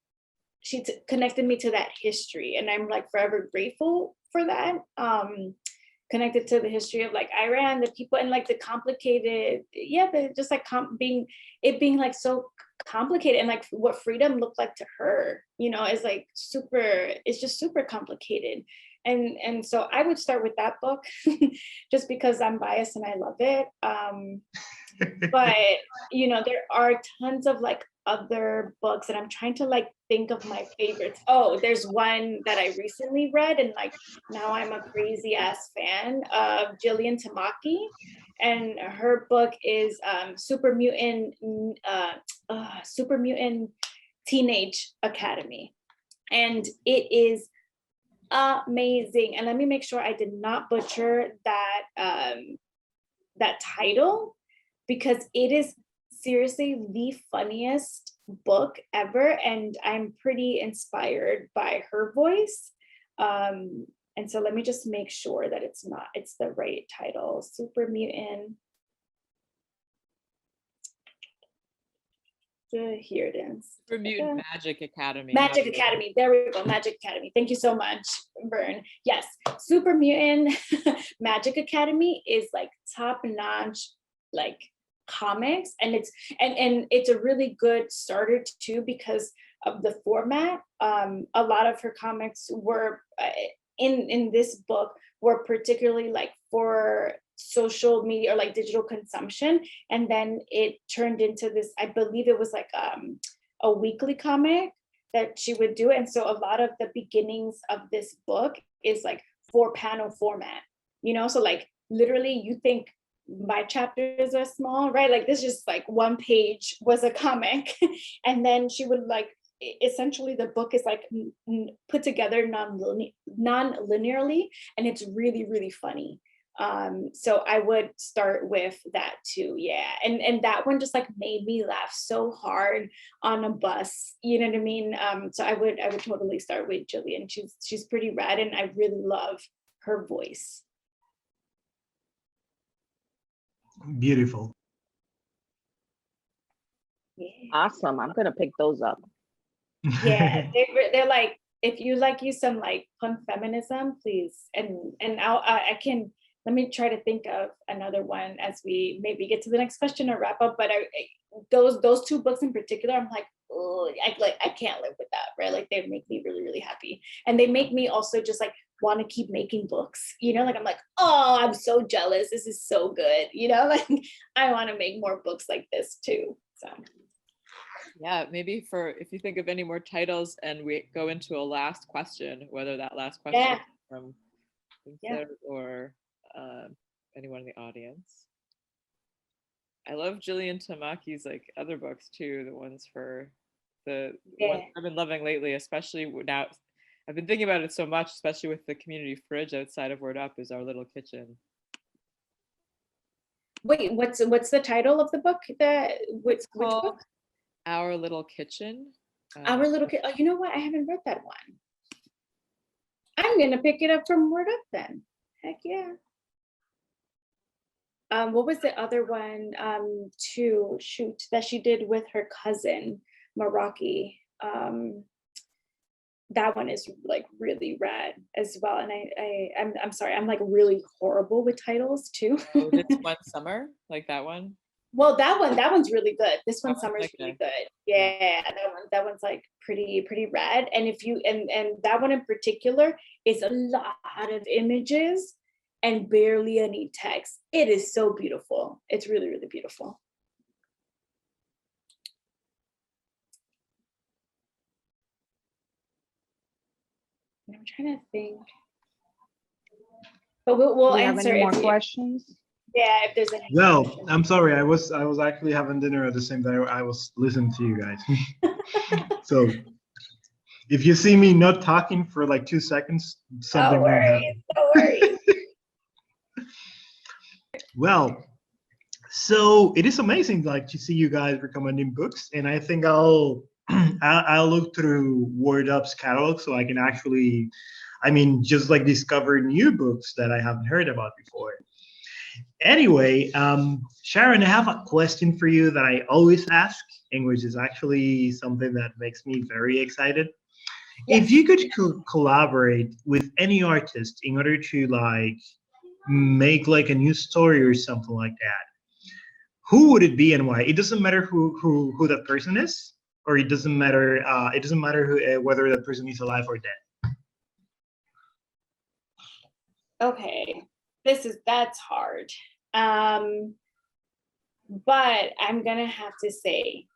to that history. And I'm like forever grateful for that. connected to the history of like Iran, the people, and like the complicated, just like being like so complicated, and like what freedom looked like to her, you know, is like it's just super complicated. And so I would start with that book just because I'm biased and I love it. But you know, there are tons of like other books, and I'm trying to like think of my favorites. Oh, there's one that I recently read, and like now I'm a crazy ass fan of Jillian Tamaki, and her book is Super Mutant Teenage Academy, and it is amazing. And let me make sure I did not butcher that title, because it is seriously the funniest book ever, and I'm pretty inspired by her voice. And so let me just make sure that it's the right title. Super Mutant. Here it is.
Super Mutant Magic Academy.
Magic Academy. There we go. Magic Academy. Thank you so much, Vern. Yes, Super Mutant Magic Academy is like top-notch, like comics, and it's a really good starter too because of the format. A lot of her comics were in this book were particularly like for social media or like digital consumption, and then it turned into this, I believe it was like a weekly comic that she would do. And so a lot of the beginnings of this book is like 4-panel format, you know, so like literally you think my chapters are small, right? Like this just like one page was a comic and then she would like, essentially the book is like put together non-linearly, and it's really, really funny. So I would start with that too. Yeah. And that one just like made me laugh so hard on a bus, you know what I mean? So I would totally start with Jillian. She's pretty rad, and I really love her voice.
Beautiful.
Yeah.
Awesome. I'm gonna pick those up.
Yeah, they're like, if you like use some like punk feminism, please. And I can, let me try to think of another one as we maybe get to the next question or wrap up. But those two books in particular, I'm like, oh, I can't live with that, right? Like they make me really, really happy, and they make me also just like want to keep making books. You know, like I'm like, oh, I'm so jealous. This is so good. You know, like I want to make more books like this too. So.
Yeah, maybe if you think of any more titles and we go into a last question, whether that last question is from Winser or anyone in the audience. I love Jillian Tamaki's like other books too, the ones for the ones I've been loving lately, especially now. I've been thinking about it so much, especially with the community fridge outside of Word Up, is Our Little Kitchen.
Wait, what's the title of the book? Which book?
Our Little Kitchen.
Our Little Kitchen. Oh, you know what? I haven't read that one. I'm gonna pick it up from Word Up then. Heck yeah. What was the other one too? Shoot, that she did with her cousin Meraki. That one is like really rad as well. And I'm sorry, I'm like really horrible with titles too.
Oh, This One Summer, like that one.
Well, that one's really good. This one, Summer's really good. Yeah, that one's like pretty rad. And if you and that one in particular is a lot of images and barely any text. It is so beautiful. It's really, really beautiful. I'm trying to think. But we'll answer.
Have any more questions?
Yeah, if there's any.
Well,
questions.
I'm sorry. I was actually having dinner at the same time I was listening to you guys. So if you see me not talking for like 2 seconds, something won't happen.
Don't worry.
Well, so it is amazing like to see you guys recommending books, and I think I'll look through Word Up's catalog so I can actually, I mean, just like discover new books that I haven't heard about before. Anyway, Sharon, I have a question for you that I always ask, and which is actually something that makes me very excited. Yes. If you could collaborate with any artist in order to like make like a new story or something like that, who would it be and why? It doesn't matter who that person is, or it doesn't matter whether that person is alive or dead.
Okay, that's hard. But I'm gonna have to say,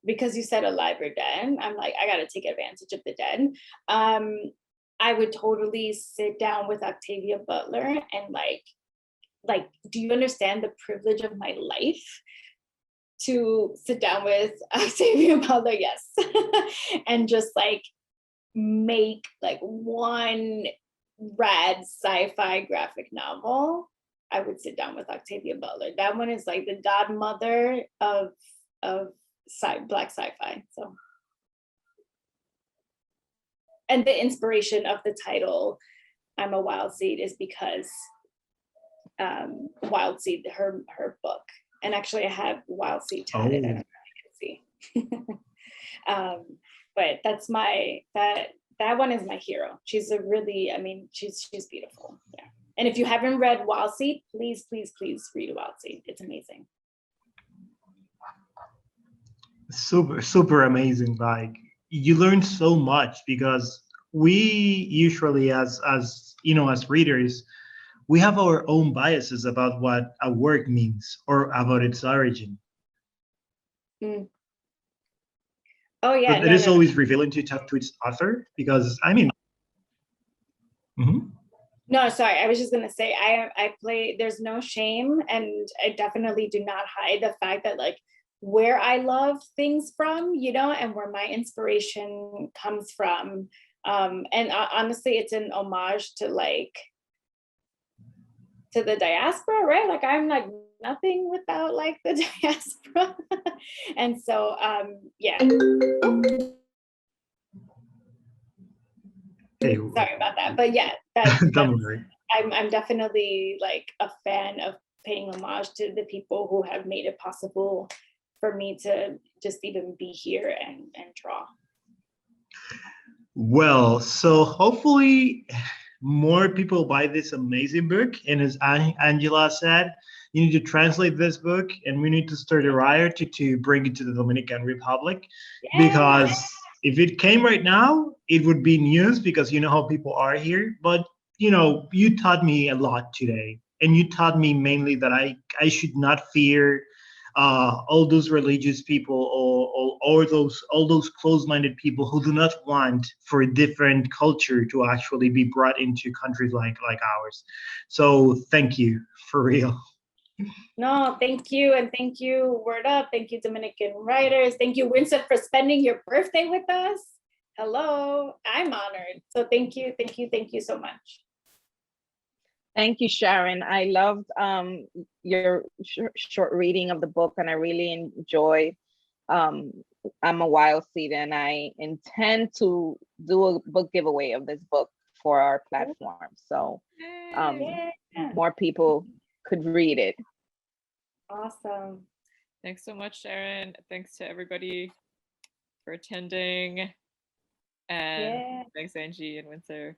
because you said alive or dead, I'm like, I gotta take advantage of the dead. I would totally sit down with Octavia Butler and like, do you understand the privilege of my life to sit down with Octavia Butler? Yes. And just like make like one rad sci-fi graphic novel. I would sit down with Octavia Butler. That one is like the godmother of Black sci-fi. So, and the inspiration of the title, I'm a Wild Seed, is because Wild Seed, her book, and actually I have Wild Seed tatted. I don't know if you can see. But that's that one is my hero. She's a really, I mean, she's beautiful. Yeah. And if you haven't read Wild Seed, please read Wild Seed. It's amazing.
Super amazing. Like, you learn so much, because we usually as readers, we have our own biases about what a work means or about its origin.
Mm. Oh yeah.
But it is always revealing to talk to its author, because I mean.
No, sorry. I was just gonna say I play. There's no shame, and I definitely do not hide the fact that like where I love things from, and where my inspiration comes from. And honestly, it's an homage to the diaspora, right? Like I'm like nothing without like the diaspora, and so yeah.
Hey,
sorry about that, but yeah,
don't worry.
I'm definitely like a fan of paying homage to the people who have made it possible for me to just even be here and draw.
Well, so hopefully more people buy this amazing book. And as Angela said, you need to translate this book, and we need to start a riot to bring it to the Dominican Republic. Yeah. Because if it came right now, it would be news, because you know how people are here. But you taught me a lot today, and you taught me mainly that I should not fear all those religious people, or all those closed-minded people who do not want for a different culture to actually be brought into countries like ours. So thank you, for real.
No, thank you. And thank you, Word Up. Thank you, Dominican writers. Thank you, Winser, for spending your birthday with us. Hello, I'm honored. So thank you so much.
Thank you, Sharon. I loved your short reading of the book, and I really enjoy I'm a Wild Seed, and I intend to do a book giveaway of this book for our platform. So more people could read it.
Awesome.
Thanks so much, Sharon. Thanks to everybody for attending. And thanks, Angie and Winser.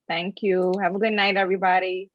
Thank you. Have a good night, everybody.